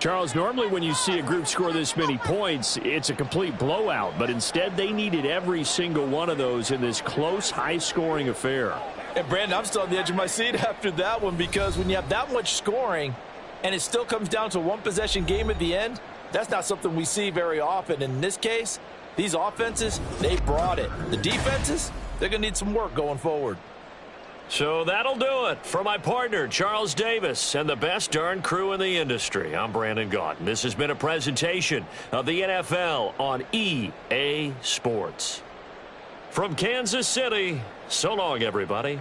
Charles, normally when you see a group score this many points, it's a complete blowout. But instead, they needed every single one of those in this close, high-scoring affair. And, Brandon, I'm still on the edge of my seat after that one because when you have that much scoring and it still comes down to a one-possession game at the end, that's not something we see very often. In this case, these offenses, they brought it. The defenses, they're going to need some work going forward. So that'll do it for my partner, Charles Davis, and the best darn crew in the industry. I'm Brandon Gaudin. This has been a presentation of the NFL on EA Sports. From Kansas City, so long, everybody.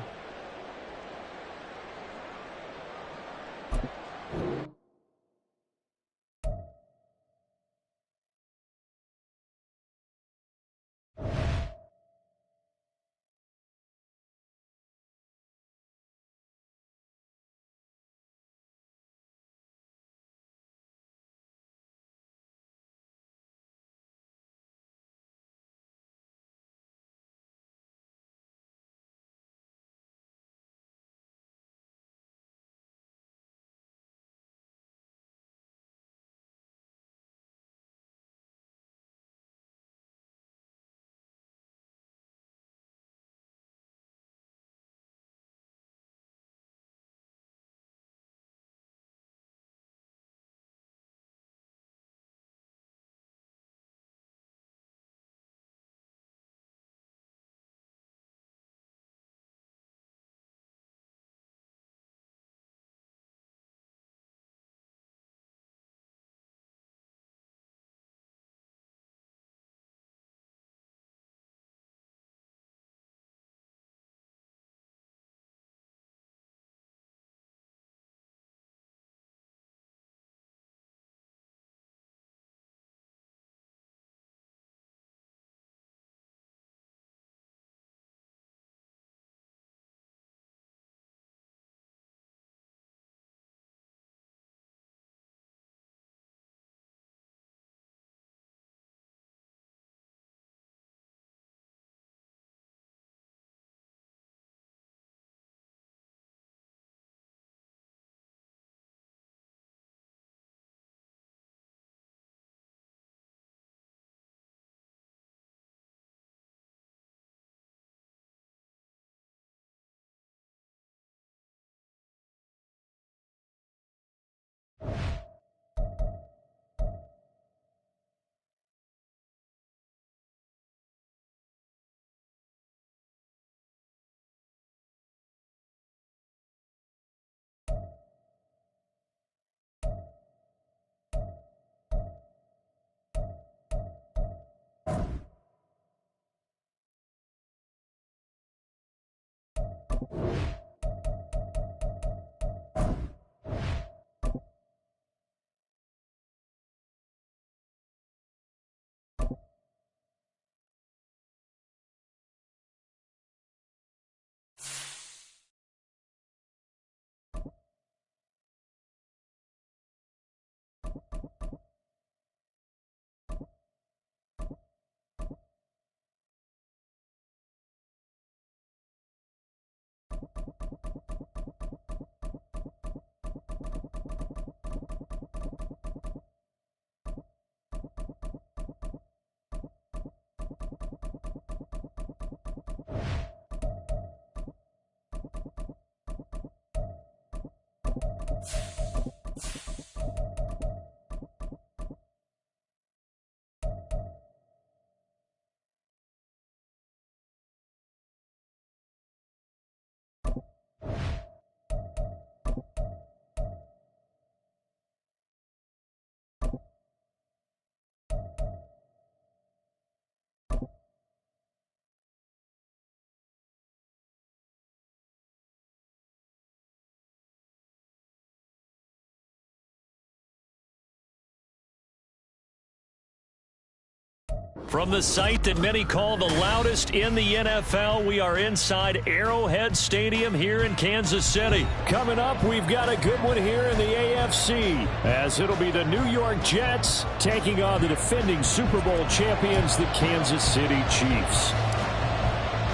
From the site that many call the loudest in the NFL, we are inside Arrowhead Stadium here in Kansas City. Coming up, we've got a good one here in the AFC, as it'll be the New York Jets taking on the defending Super Bowl champions, the Kansas City Chiefs.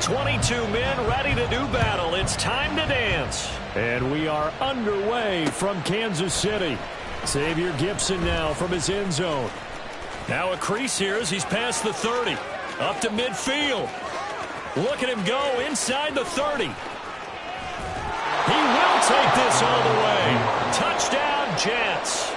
22 men ready to do battle. It's time to dance. And we are underway from Kansas City. Xavier Gipson now from his end zone. Now a crease here as he's past the 30. Up to midfield. Look at him go inside the 30. He will take this all the way. Touchdown, Jets.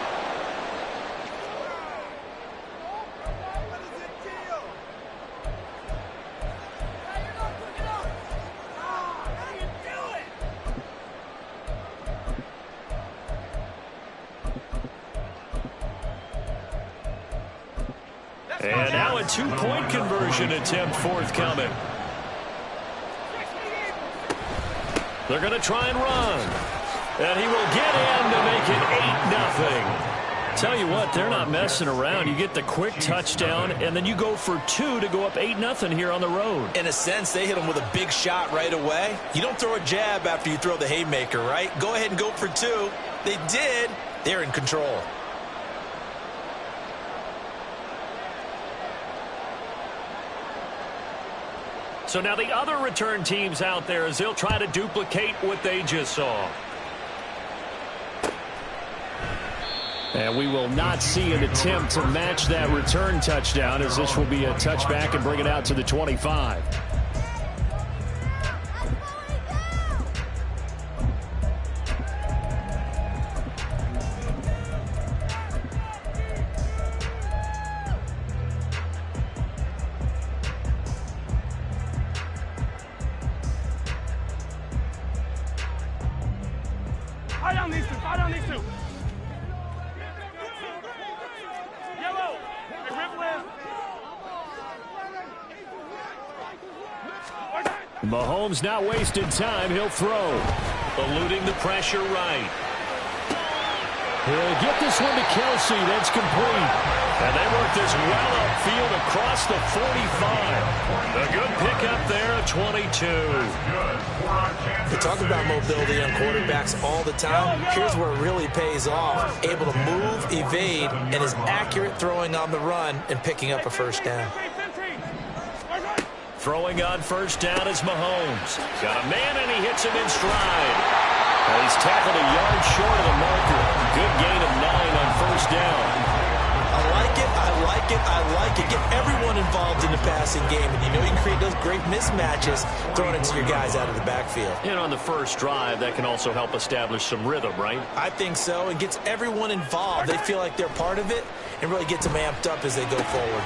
And now a two-point conversion attempt forthcoming. They're going to try and run. And he will get in to make it 8-0. Tell you what, they're not messing around. You get the quick touchdown, and then you go for 2 to go up 8-0 here on the road. In a sense, they hit him with a big shot right away. You don't throw a jab after you throw the haymaker, right? Go ahead and go for 2. They did. They're in control. So now the other return teams out there as they'll try to duplicate what they just saw. And we will not see an attempt to match that return touchdown, as this will be a touchback and bring it out to the 25. Mahomes not wasting time. He'll throw. Eluding the pressure right. He'll get this one to Kelsey. That's complete. And they work this well upfield across the 45. A good pickup there at 22. We talk about mobility on quarterbacks all the time. Here's where it really pays off. Able to move, evade, and is accurate throwing on the run and picking up a first down. Throwing on first down is Mahomes. Got a man, and he hits him in stride. Well, he's tackled a yard short of the marker. Good gain of 9 on first down. I like it, I like it, I like it. Get everyone involved in the passing game, and you know you can create those great mismatches throwing it to your guys out of the backfield. And on the first drive, that can also help establish some rhythm, right? I think so. It gets everyone involved. They feel like they're part of it and really gets them amped up as they go forward.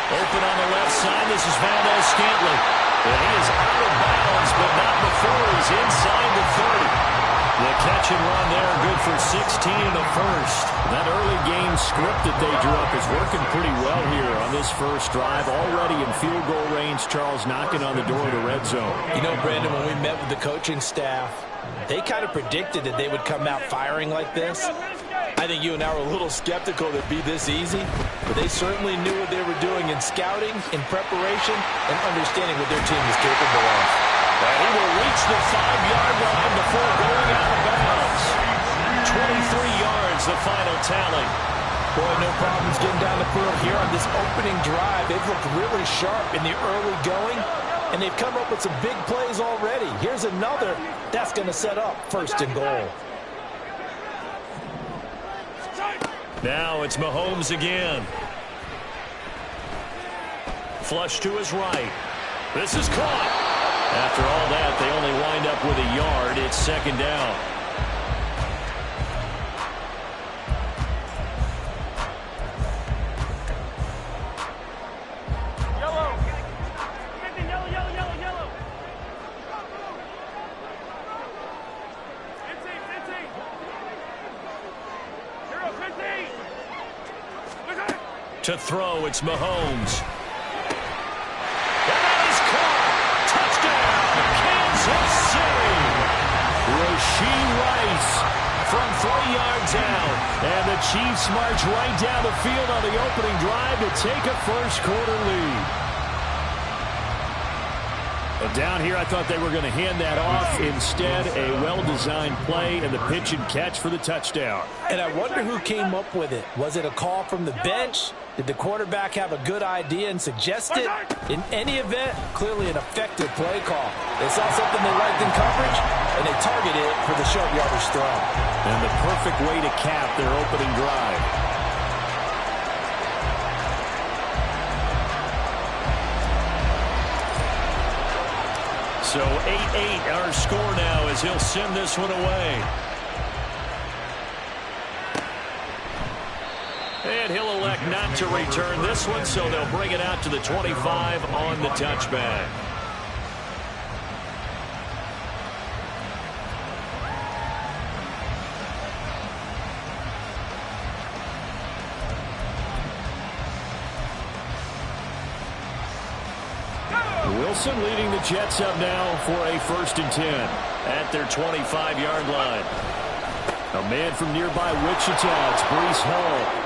Open on the left side. This is Valdez-Scantling. And he is out of bounds, but not before he's inside the 30. The catch and run there, good for 16 in the first. That early game script that they drew up is working pretty well here on this this first drive. Already in field goal range, Charles, knocking on the door of the red zone. You know, Brandon, when we met with the coaching staff, they kind of predicted that they would come out firing like this. I think you and I were a little skeptical that it'd be this easy, but they certainly knew what they were doing in scouting, in preparation, and understanding what their team is capable of. And he will reach the 5-yard line before going out of bounds. 23 yards, the final tally. Boy, no problems getting down the field here on this opening drive. They've looked really sharp in the early going, and they've come up with some big plays already. Here's another that's going to set up 1st and goal. Now it's Mahomes again. Flush to his right. This is caught. After all that, they only wind up with a yard. It's 2nd down. Yellow. 50, yellow, yellow, yellow, yellow. 15, 15. 0, 15. To throw, it's Mahomes. And that is caught. Touchdown, Kansas City. Rashee Rice from 3 yards out. And the Chiefs march right down the field on the opening drive to take a first-quarter lead. But down here, I thought they were going to hand that off. Instead, a well-designed play and the pitch and catch for the touchdown. And I wonder who came up with it. Was it a call from the bench? Did the quarterback have a good idea and suggest it? In any event, clearly an effective play call. They saw something they liked in coverage, and they targeted it for the short yardage throw. And the perfect way to cap their opening drive. So 8-8 our score now as he'll send this one away. And he'll elect not to return this one, so they'll bring it out to the 25 on the touchback. Wilson leading the Jets up now for a 1st and 10 at their 25-yard line. A man from nearby Wichita, it's Breece Hall.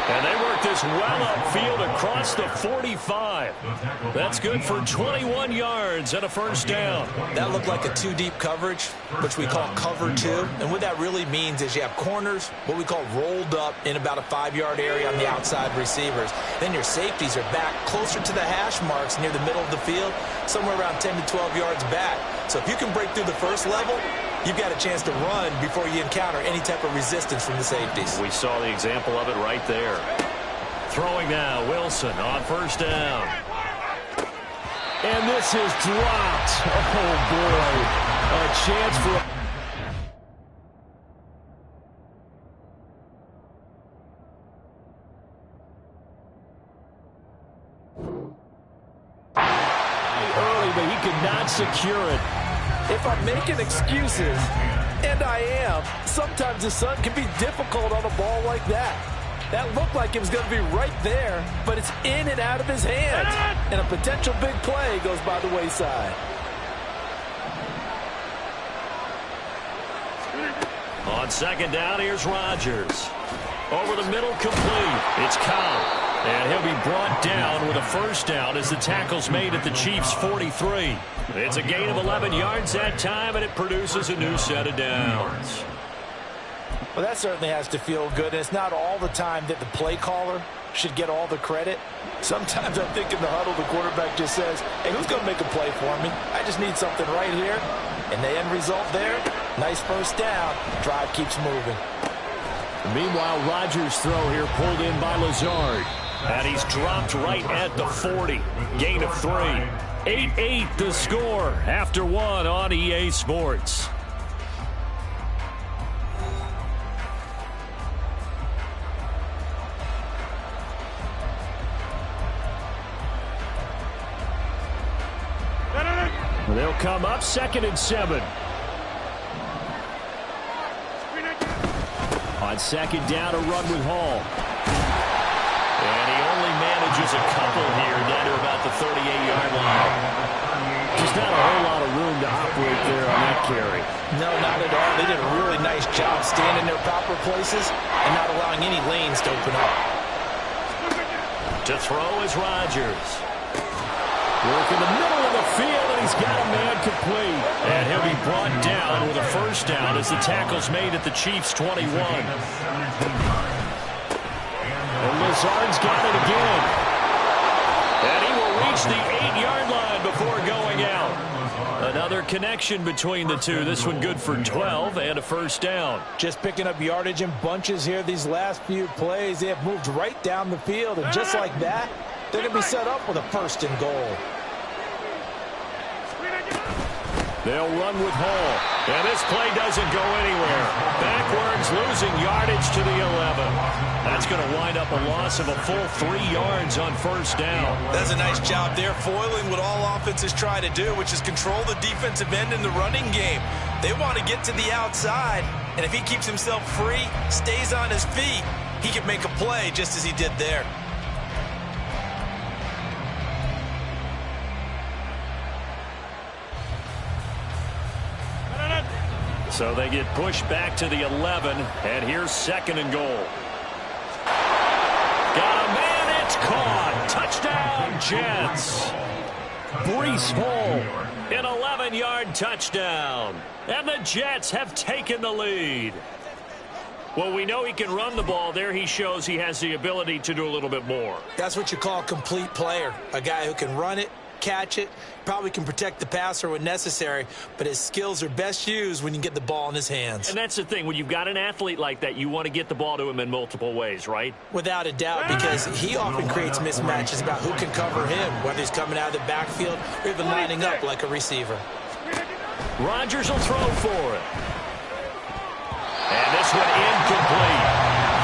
And they work this well upfield across the 45. That's good for 21 yards and a 1st down. That looked like a 2-deep coverage, which we call cover 2. And what that really means is you have corners, what we call rolled up in about a 5-yard area on the outside receivers. Then your safeties are back closer to the hash marks near the middle of the field, somewhere around 10 to 12 yards back. So if you can break through the first level, you've got a chance to run before you encounter any type of resistance from the safeties. We saw the example of it right there. Throwing now, Wilson on 1st down. And this is dropped. Oh, boy. A chance for early, but he could not secure it. If I'm making excuses, and I am, sometimes the sun can be difficult on a ball like that. That looked like it was going to be right there, but it's in and out of his hands. And a potential big play goes by the wayside. On 2nd down, here's Rodgers. Over the middle, complete. It's Cobb. And he'll be brought down with a 1st down as the tackle's made at the Chiefs' 43. It's a gain of 11 yards that time, and it produces a new set of downs. Well, that certainly has to feel good, and it's not all the time that the play caller should get all the credit. Sometimes I think in the huddle, the quarterback just says, hey, who's going to make a play for me? I just need something right here. And the end result there, nice 1st down. Drive keeps moving. Meanwhile, Rodgers' throw here pulled in by Lazard. And he's dropped right at the 40. Gain of 3. 8-8 the score after 1 on EA Sports. They'll come up 2nd and 7. On 2nd down, a run with Hall. And he manages a couple here down to about the 38-yard line. Just not a whole lot of room to operate there on that carry. No, not at all. They did a really nice job standing in their proper places and not allowing any lanes to open up. To throw is Rodgers. Work in the middle of the field, and he's got a man complete. And he'll be brought down with a first down as the tackle's made at the Chiefs' 21. And Lazard's got it again. And he will reach the 8-yard line before going out. Another connection between the two. This one good for 12 and a first down. Just picking up yardage in bunches here these last few plays. They have moved right down the field, and just like that, they're going to be set up with a first and goal. They'll run with Hall. And this play doesn't go anywhere. Backwards, losing yardage to the 11. That's going to wind up a loss of a full 3 yards on first down. That's a nice job there, foiling what all offenses try to do, which is control the defensive end in the running game. They want to get to the outside, and if he keeps himself free, stays on his feet, he can make a play just as he did there. So they get pushed back to the 11, and here's second and goal. Got a man, it's caught. Touchdown, Jets. Breece Hall, an 11-yard touchdown. And the Jets have taken the lead. Well, we know he can run the ball. There he shows he has the ability to do a little bit more. That's what you call a complete player, a guy who can run it, catch it, probably can protect the passer when necessary, but his skills are best used when you get the ball in his hands. And that's the thing. When you've got an athlete like that, you want to get the ball to him in multiple ways, right? Without a doubt, because he often creates mismatches about who can cover him, whether he's coming out of the backfield or even lining up like a receiver. Rodgers will throw for it. And this one incomplete.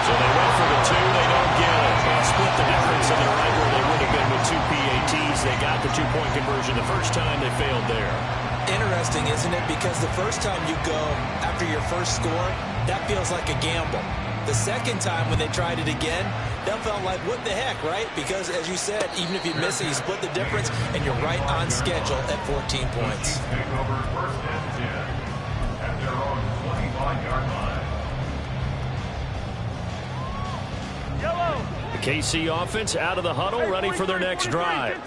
So they went for the 2, they don't get it. They'll split the difference, and they're right where they would have been with 2 PATs. They got the 2-point conversion the first time. They failed there. Interesting, isn't it? Because the first time you go after your first score, that feels like a gamble. The second time when they tried it again, that felt like, what the heck, right? Because, as you said, even if you miss it, you split the difference, and you're right on schedule at 14 points. Take over first and 10 at their own 25-yard line. The KC offense out of the huddle, ready for their next drive.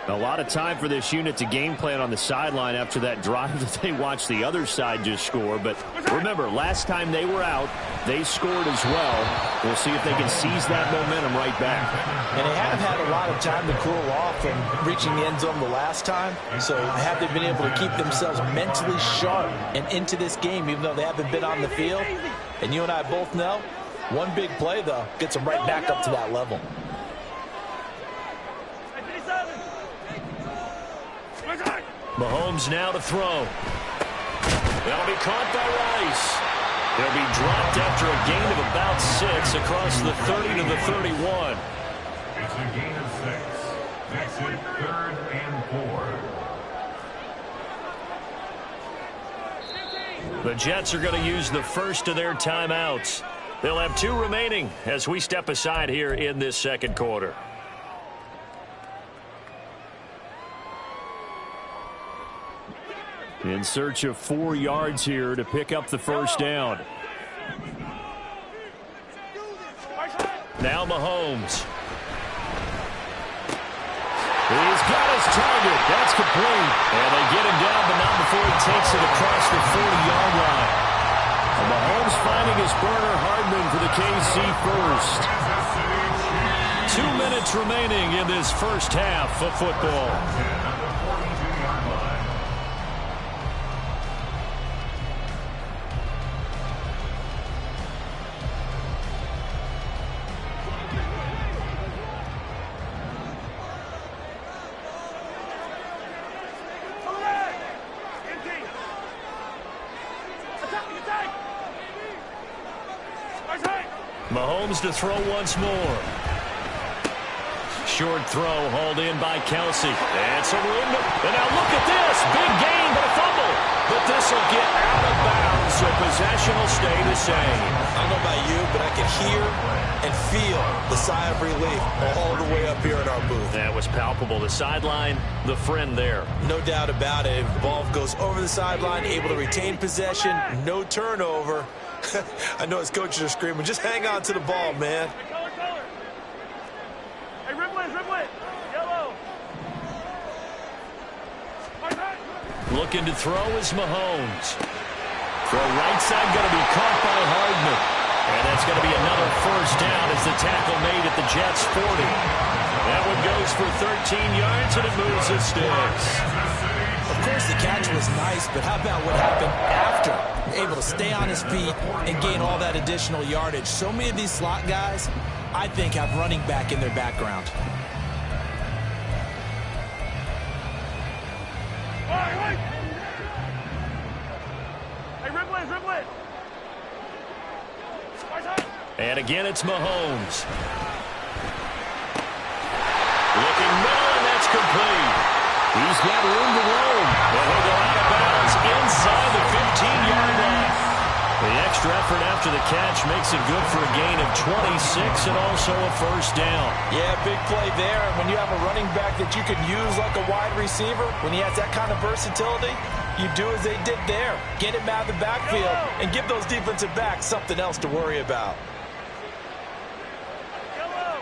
A lot of time for this unit to game plan on the sideline after that drive that they watched the other side just score. But remember, last time they were out, they scored as well. We'll see if they can seize that momentum right back. And they have had a lot of time to cool off from reaching the end zone the last time. So have they been able to keep themselves mentally sharp and into this game, even though they haven't been on the field? And you and I both know, one big play, though, gets them right back up to that level. Mahomes now to throw. That'll be caught by Rice. They'll be dropped after a gain of about 6 across the 30 to the 31. It's a gain of 6. Makes it 3rd and 4. The Jets are going to use the first of their timeouts. They'll have 2 remaining as we step aside here in this second quarter. In search of 4 yards here to pick up the first down. Now Mahomes. He's got his target. That's complete. And they get him down, but not before he takes it across the 40-yard line. And Mahomes finding his burner, Hardman for the KC first. 2 minutes remaining in this first half of football. Mahomes to throw once more. Short throw hauled in by Kelsey. And some room. And now look at this. Big gain, but a fumble. But this will get out of bounds so possession will stay the same. I don't know about you, but I can hear and feel the sigh of relief all the way up here in our booth. That was palpable. The sideline, the friend there. No doubt about it. If the ball goes over the sideline, able to retain possession, no turnover. I know his coaches are screaming, just hang on to the ball, man. Hey, color. Hey, riblet. Yellow. Looking to throw is Mahomes. Throw right side going to be caught by Hardman. And that's going to be another first down as the tackle made at the Jets' 40. That one goes for 13 yards, and it moves the sticks. Of course, the catch was nice, but how about what happened after? Able to stay on his feet and gain all that additional yardage. So many of these slot guys, I think, have running back in their background. Hey, riblet. And again, it's Mahomes. Looking middle, and that's complete. He's got room to roam. And he'll go out of bounds inside the 15-yard line. The extra effort after the catch makes it good for a gain of 26 and also a first down. Yeah, big play there. And when you have a running back that you can use like a wide receiver, when he has that kind of versatility, you do as they did there. Get him out of the backfield and give those defensive backs something else to worry about. Yellow.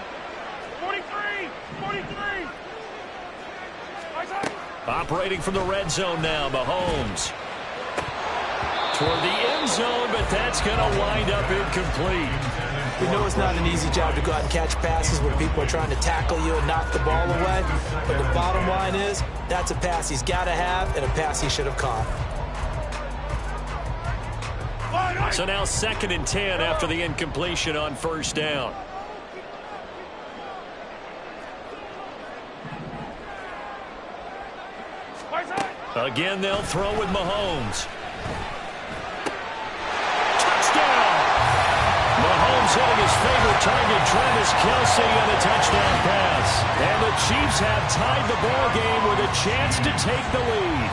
43. Operating from the red zone now, Mahomes. Toward the end zone, but that's going to wind up incomplete. We know it's not an easy job to go out and catch passes when people are trying to tackle you and knock the ball away. But the bottom line is, that's a pass he's got to have and a pass he should have caught. So now 2nd and 10 after the incompletion on first down. Again, they'll throw with Mahomes. Touchdown! Mahomes hitting his favorite target, Travis Kelce, on a touchdown pass. And the Chiefs have tied the ball game with a chance to take the lead.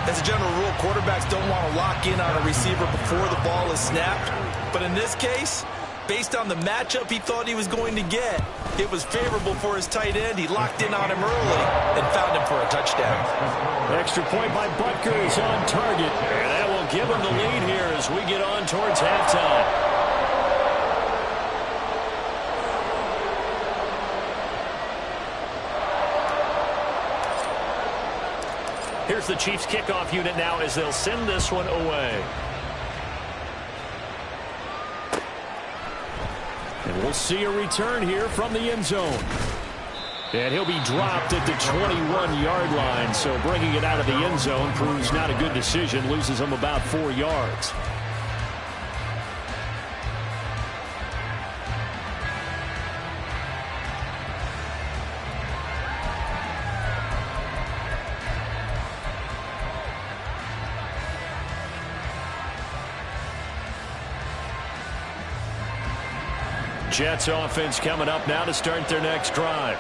As a general rule, quarterbacks don't want to lock in on a receiver before the ball is snapped. But in this case, based on the matchup he thought he was going to get, it was favorable for his tight end. He locked in on him early and found him for a touchdown. Extra point by Butker is on target. And that will give him the lead here as we get on towards halftime. Here's the Chiefs kickoff unit now as they'll send this one away. And we'll see a return here from the end zone. And he'll be dropped at the 21-yard line. So bringing it out of the end zone proves not a good decision. Loses him about 4 yards. Jets offense coming up now to start their next drive.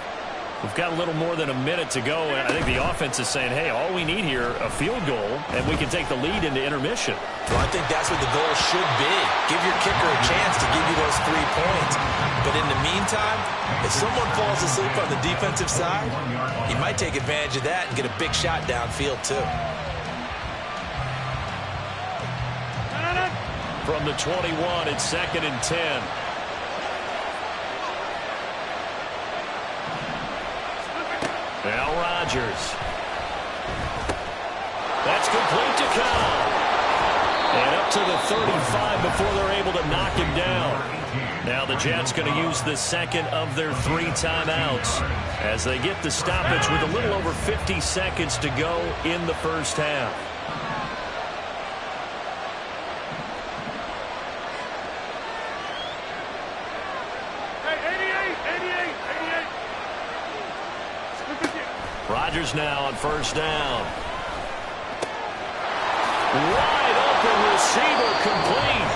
We've got a little more than a minute to go, and I think the offense is saying, hey, all we need here, a field goal, and we can take the lead into intermission. Well, I think that's what the goal should be. Give your kicker a chance to give you those 3 points. But in the meantime, if someone falls asleep on the defensive side, you might take advantage of that and get a big shot downfield, too. From the 21, it's 2nd and 10. Now Rodgers. That's complete to Kyle. And up to the 35 before they're able to knock him down. Now the Jets going to use the second of their 3 timeouts as they get the stoppage with a little over 50 seconds to go in the first half. Rodgers now on first down. Wide open receiver complete.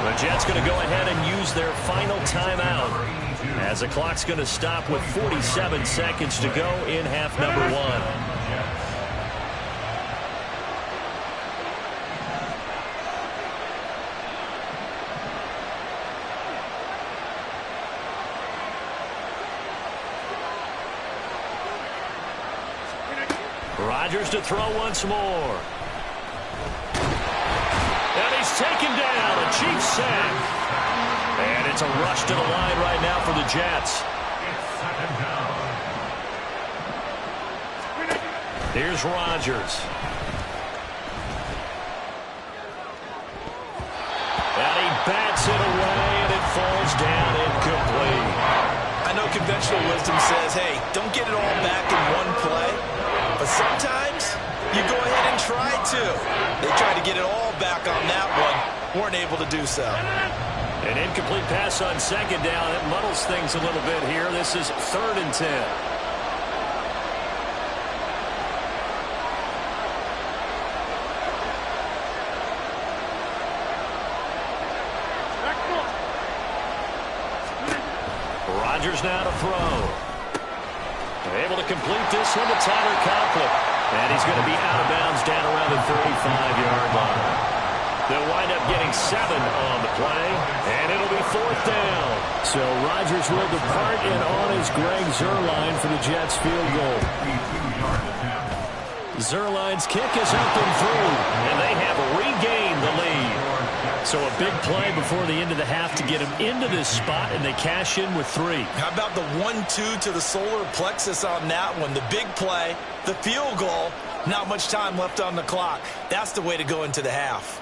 The Jets going to go ahead and use their final timeout as the clock's going to stop with 47 seconds to go in half number 1. Rodgers to throw once more. And he's taken down. A Chiefs sack. And it's a rush to the line right now for the Jets. Here's Rodgers. And he bats it away, and it falls down incomplete. I know conventional wisdom says, hey, don't get it all back in one play. But sometimes you go ahead and try to. They tried to get it all back on that one. Weren't able to do so. An incomplete pass on second down. It muddles things a little bit here. This is 3rd and 10. Rodgers now to throw. They're able to complete this one to Tyler Conklin. And he's going to be out of bounds down around the 35-yard line. They'll wind up getting 7 on the play, and it'll be 4th down. So Rodgers will depart, and on is Greg Zuerlein for the Jets field goal. Zuerlein's kick is up and through, and they have regained the lead. So a big play before the end of the half to get him into this spot, and they cash in with 3. How about the 1-2 to the solar plexus on that one? The big play, the field goal, not much time left on the clock. That's the way to go into the half.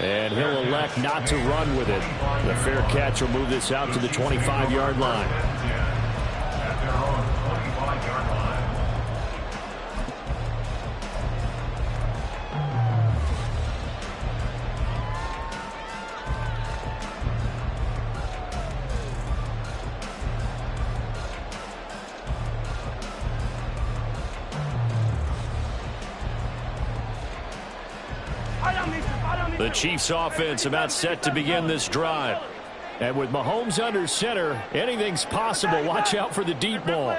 And he'll elect not to run with it. The fair catch will move this out to the 25-yard line. At their own 25-yard line. The Chiefs offense about set to begin this drive. And with Mahomes under center, anything's possible. Watch out for the deep ball.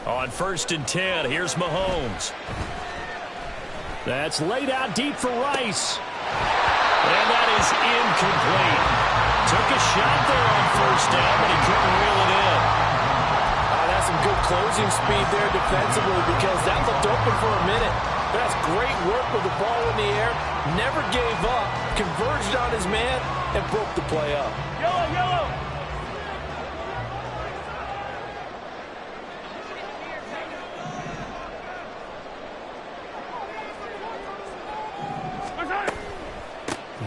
On 1st and 10, here's Mahomes. That's laid out deep for Rice. And that is incomplete. Took a shot there on 1st down, but he couldn't reel it in. That's some good closing speed there defensively, because that looked open for a minute. That's great work with the ball in the air. Never gave up. Converged on his man and broke the play up. Yellow, yellow.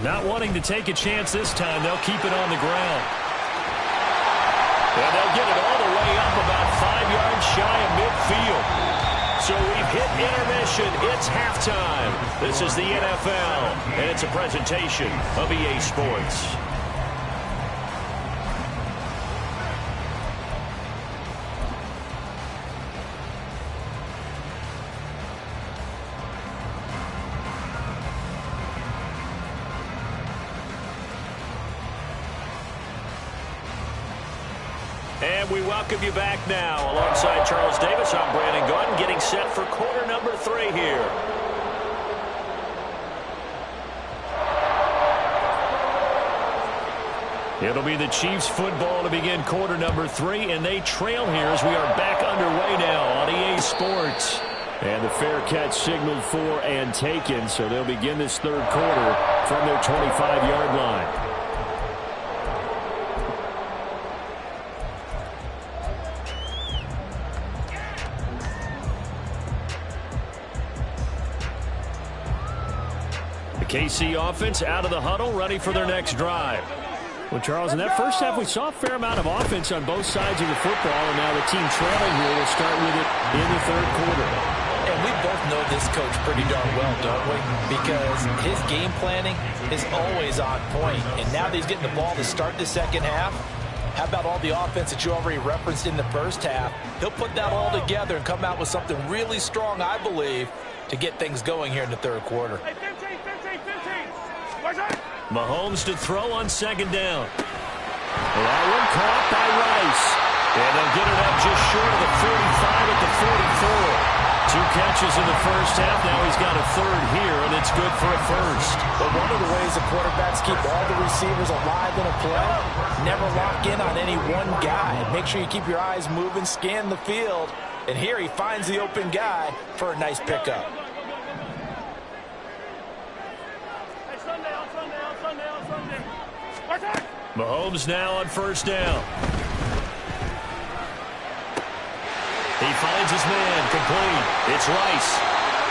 Not wanting to take a chance this time, they'll keep it on the ground. And they'll get it all the way up about 5 yards shy of midfield. So we've hit intermission. It's halftime. This is the NFL, and it's a presentation of EA Sports. And we welcome you back now. Alongside Charles Davis, I'm Brandon Gordon, getting set for quarter number 3 here. It'll be the Chiefs football to begin quarter number 3, and they trail here as we are back underway now on EA Sports. And the fair catch signaled for and taken, so they'll begin this 3rd quarter from their 25-yard line. KC offense out of the huddle, ready for their next drive. Well, Charles, in that first half, we saw a fair amount of offense on both sides of the football, and now the team trailing here will start with it in the 3rd quarter. And we both know this coach pretty darn well, don't we? Because his game planning is always on point. And now that he's getting the ball to start the 2nd half, how about all the offense that you already referenced in the 1st half? He'll put that all together and come out with something really strong, I believe, to get things going here in the 3rd quarter. Mahomes to throw on 2nd down. That one caught by Rice. And they'll get it up just short of the 45 at the 44. 2 catches in the first half. Now he's got a third here, and it's good for a first. But one of the ways the quarterbacks keep all the receivers alive in a play, never lock in on any one guy. Make sure you keep your eyes moving, scan the field. And here he finds the open guy for a nice pickup. Mahomes now on first down. He finds his man, complete. It's Rice.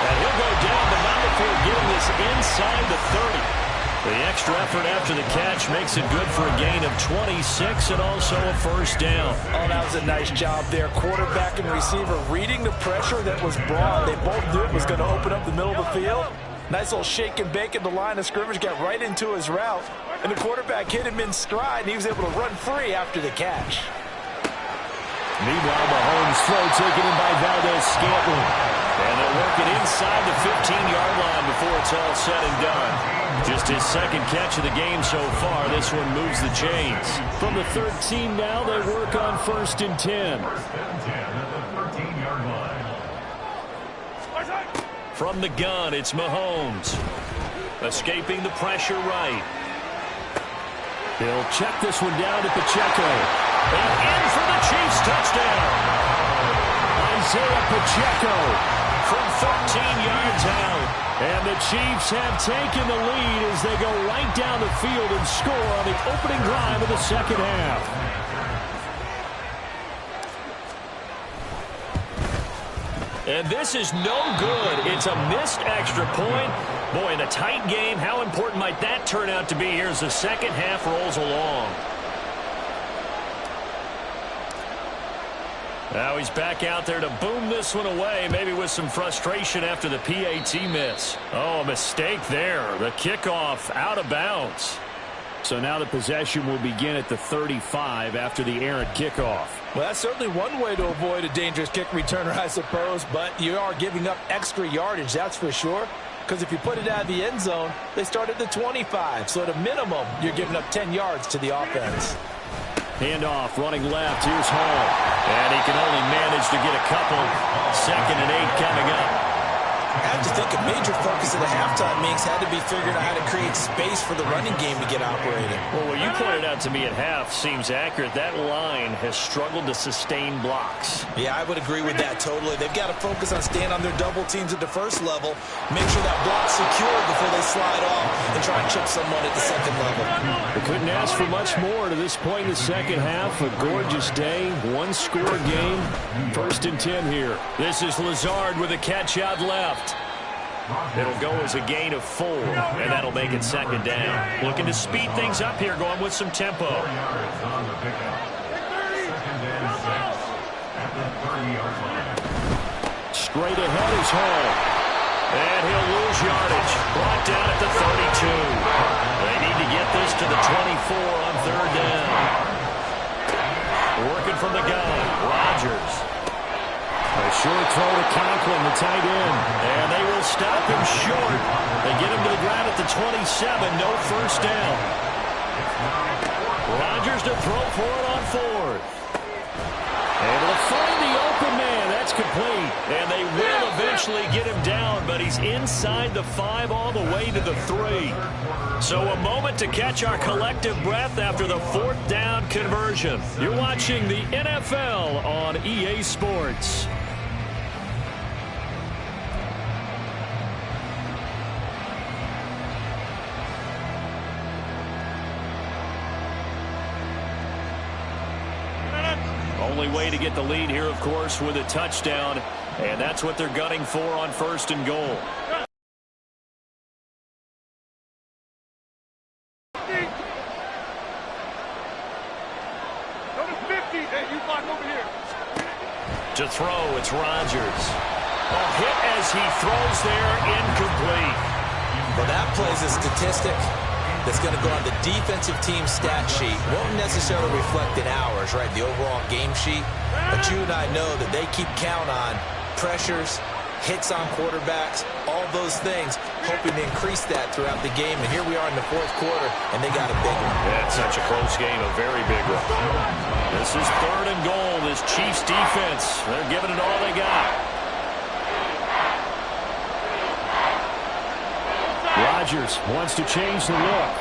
And he'll go down, but not before getting this inside the 30. The extra effort after the catch makes it good for a gain of 26 and also a first down. Oh, that was a nice job there. Quarterback and receiver reading the pressure that was brought. They both knew it was going to open up the middle of the field. Nice little shake and bake at the line of scrimmage, got right into his route. And the quarterback hit him in stride, and he was able to run free after the catch. Meanwhile, Mahomes' throw taken in by Valdez-Scantling. And they'll work it inside the 15-yard line before it's all said and done. Just his second catch of the game so far. This one moves the chains. From the 13 now, they work on 1st and 10. From the gun, it's Mahomes. Escaping the pressure right. He'll check this one down to Pacheco. And in for the Chiefs touchdown. Isaiah Pacheco from 13 yards out. And the Chiefs have taken the lead as they go right down the field and score on the opening drive of the second half. And this is no good. It's a missed extra point. Boy, in a tight game, how important might that turn out to be here as the second half rolls along? Now he's back out there to boom this one away, maybe with some frustration after the PAT miss. Oh, a mistake there. The kickoff out of bounds. So now the possession will begin at the 35 after the errant kickoff. Well, that's certainly one way to avoid a dangerous kick returner, I suppose, but you are giving up extra yardage, that's for sure. Because if you put it out of the end zone, they start at the 25. So at a minimum, you're giving up 10 yards to the offense. Handoff, running left. Here's Hall. And he can only manage to get a couple. 2nd and 8 coming up. I have to think a major focus of the halftime mix had to be figuring out how to create space for the running game to get operating. Well, what you pointed out to me at half seems accurate. That line has struggled to sustain blocks. Yeah, I would agree with that totally. They've got to focus on staying on their double teams at the first level, make sure that block's secured before they slide off, and try and chip someone at the second level. They couldn't ask for much more to this point in the second half. A gorgeous day, one-score game. 1st and 10 here. This is Lazard with a catch out left. It'll go as a gain of 4, and that'll make it 2nd down. Looking to speed things up here, going with some tempo. Straight ahead is Hall. And he'll lose yardage. Brought down at the 32. They need to get this to the 24 on 3rd down. Working from the gun, Rodgers. A short throw to Conklin, the tight end. And they will stop him short. They get him to the ground at the 27. No first down. Rodgers to throw for it on 4th. Able to find the open man. That's complete. And they will eventually get him down, but he's inside the 5 all the way to the 3. So a moment to catch our collective breath after the 4th down conversion. You're watching the NFL on EA Sports. Only way to get the lead here, of course, with a touchdown, and that's what they're gunning for on 1st and goal. To throw, it's Rodgers. A hit as he throws there, incomplete. Well, that plays a statistic that's going to go on the defensive team stat sheet. Won't necessarily reflect in ours, right, the overall game sheet. But you and I know that they keep count on pressures, hits on quarterbacks, all those things, hoping to increase that throughout the game. And here we are in the 4th quarter, and they got a big one. That's such a close game, a very big one. This is 3rd and goal, this Chiefs defense. They're giving it all they got. Rodgers wants to change the look.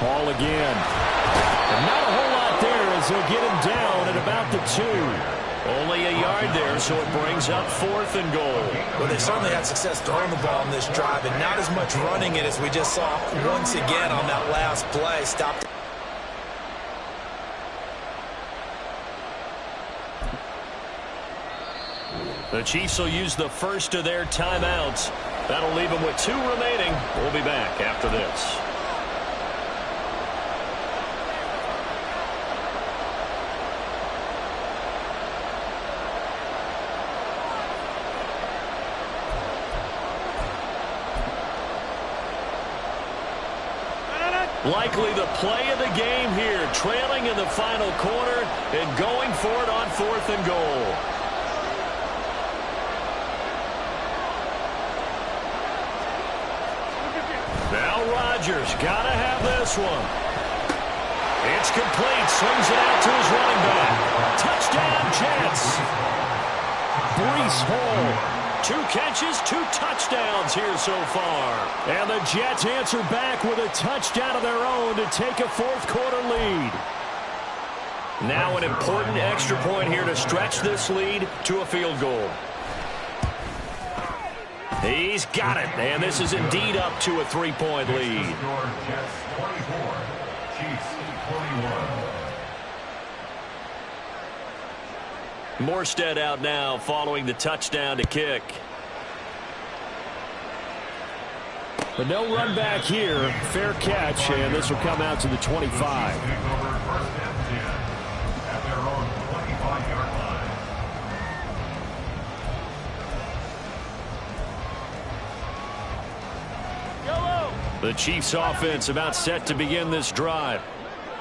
Ball again. And not a whole lot there as they'll get him down at about the 2. Only a yard there, so it brings up 4th and goal. Well, they certainly had success throwing the ball in this drive, and not as much running it as we just saw once again on that last play. Stopped. The Chiefs will use the first of their timeouts. That'll leave them with 2 remaining. We'll be back after this. Likely the play of the game here, trailing in the final quarter and going for it on 4th and goal. Now Rodgers got to have this one. It's complete. Swings it out to his running back. Touchdown, Jets. Breece Hall. 2 catches, 2 touchdowns here so far. And the Jets answer back with a touchdown of their own to take a 4th quarter lead. Now an important extra point here to stretch this lead to a field goal. He's got it, and this is indeed up to a 3-point lead. Jets 24, Chiefs 21. Morstead out now following the touchdown to kick. But no run back here. Fair catch, and this will come out to the 25. Take over 1st and 10 at their own 25-yard line. The Chiefs offense about set to begin this drive.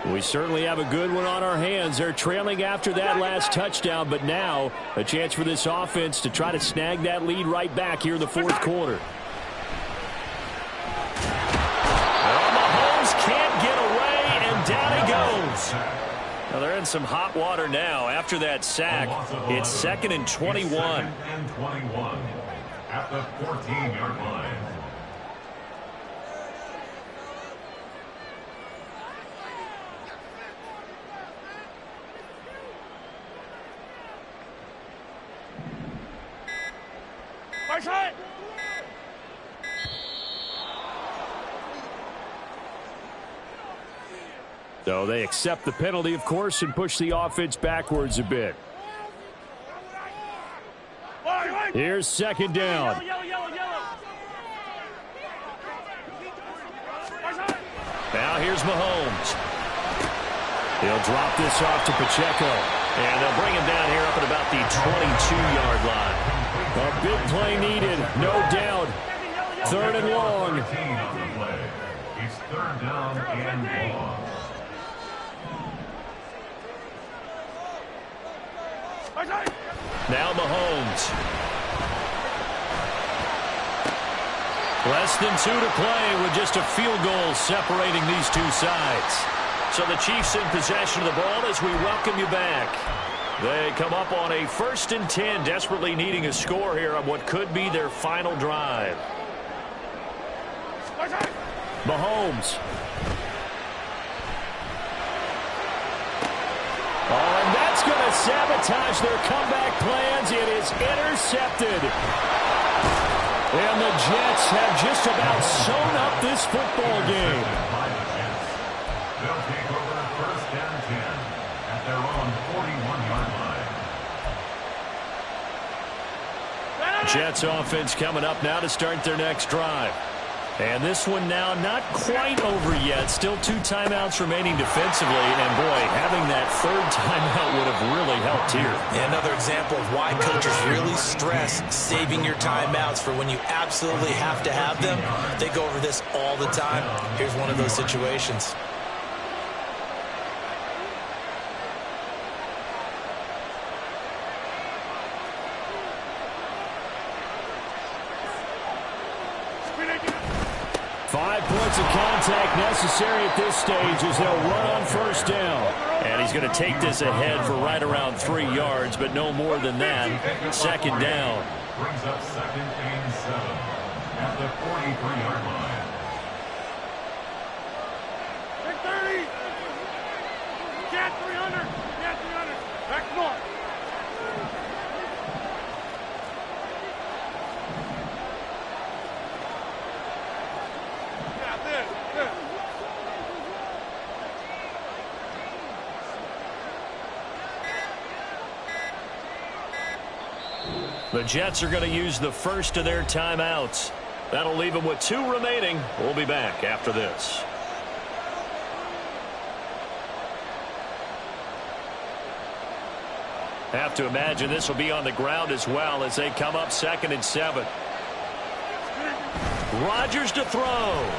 We certainly have a good one on our hands. They're trailing after that last touchdown, but now a chance for this offense to try to snag that lead right back here in the 4th quarter. Well, Mahomes can't get away, and down he goes. Now they're in some hot water now after that sack. It's 2nd and 21. 2nd and 21 at the 14-yard line. So they accept the penalty, of course, and push the offense backwards a bit. Here's 2nd down. Now here's Mahomes. He'll drop this off to Pacheco. And they'll bring him down here up at about the 22-yard line. A big play needed, no doubt. 3rd and long. It's 3rd down and long. Now Mahomes. Less than 2 to play with just a field goal separating these two sides. So the Chiefs in possession of the ball as we welcome you back. They come up on a 1st and 10, desperately needing a score here on what could be their final drive. Mahomes. Oh, and that's going to sabotage their comeback plans. It is intercepted. And the Jets have just about sewn up this football game. They'll take over 1st and 10 at their own 41-yard line. Jets offense coming up now to start their next drive. And this one now not quite over yet. Still 2 timeouts remaining defensively. And, boy, having that 3rd timeout would have really helped here. Yeah, another example of why coaches really stress saving your timeouts for when you absolutely have to have them. They go over this all the time. Here's one of those situations. defensive contact necessary at this stage as they'll run on first down. And he's going to take this ahead for right around 3 yards, but no more than that. Second down. Brings up 2nd and 7 at the 43-yard line. Big 30. Cat 300. Cat 300. Back north. Yeah, this. The Jets are going to use the first of their timeouts. That'll leave them with 2 remaining. We'll be back after this. Have to imagine this will be on the ground as well as they come up 2nd and 7. Rodgers to throw.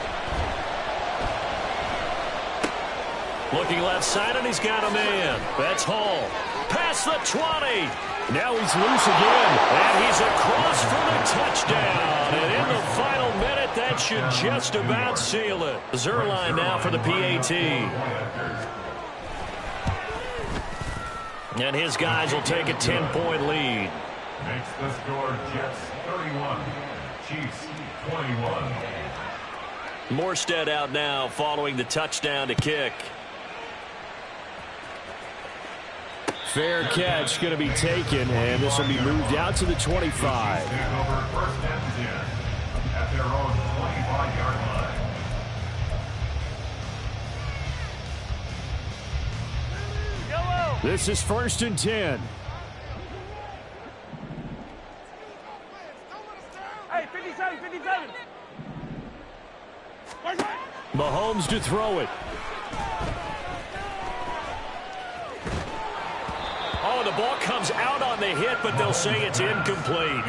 Looking left side, and he's got a man. That's Hall. Past the 20. Now he's loose again. And he's across for the touchdown. And in the final minute, that should just about seal it. Zerline now for the PAT. And his guys will take a 10-point lead. Makes the score Jets 31, Chiefs 21. Morstead out now following the touchdown to kick. Fair catch going to be taken, and this will be moved out to the 25. Take over 1st and 10 at their own 25-yard line. This is 1st and 10. Hey, 57, 57. Mahomes to throw it. Oh, the ball comes out on the hit, but they'll say it's incomplete.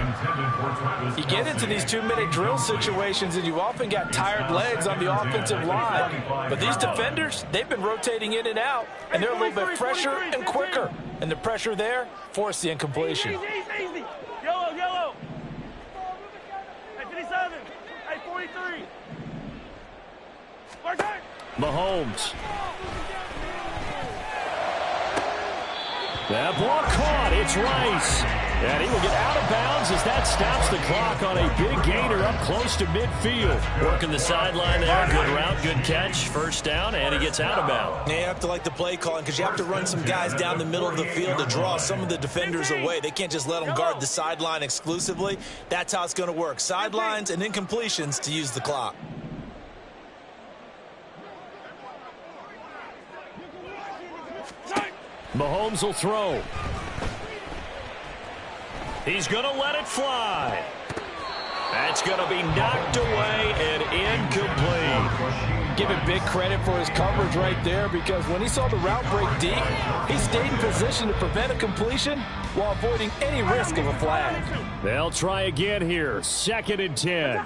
You get into these 2-minute drill situations, and you often got tired legs on the offensive line. But these defenders, they've been rotating in and out, and they're a little bit fresher and quicker. And the pressure there forced the incompletion. Easy. Yellow, yellow. Hey, 57. Hey, 43. Mahomes. That ball caught. It's Rice. And he will get out of bounds as that stops the clock on a big gainer up close to midfield. Working the sideline there. Good route, good catch. First down, and he gets out of bounds. Yeah, you have to like the play calling because you have to run some guys down the middle of the field to draw some of the defenders away. They can't just let them guard the sideline exclusively. That's how it's going to work. Sidelines and incompletions to use the clock. Mahomes will throw. He's going to let it fly. That's going to be knocked away and incomplete. Give him big credit for his coverage right there, because when he saw the route break deep, he stayed in position to prevent a completion while avoiding any risk of a flag. They'll try again here. 2nd and 10.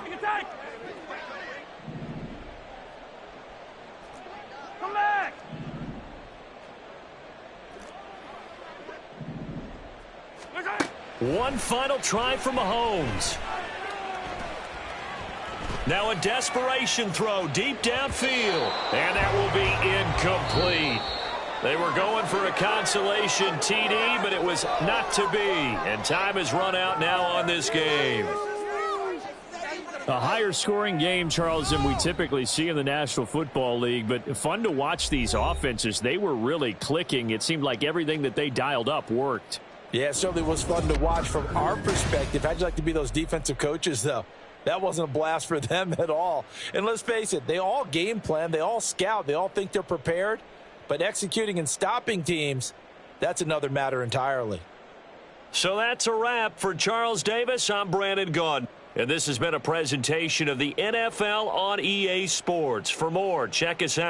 Come back. One final try for Mahomes. Now a desperation throw deep downfield. And that will be incomplete. They were going for a consolation TD, but it was not to be. And time has run out now on this game. A higher scoring game, Charles, than we typically see in the National Football League, but fun to watch these offenses. They were really clicking. It seemed like everything that they dialed up worked. Yeah, it certainly was fun to watch from our perspective. How'd you like to be those defensive coaches, though? That wasn't a blast for them at all. And let's face it, they all game plan, they all scout, they all think they're prepared. But executing and stopping teams, that's another matter entirely. So that's a wrap for Charles Davis. I'm Brandon Gaudin. And this has been a presentation of the NFL on EA Sports. For more, check us out.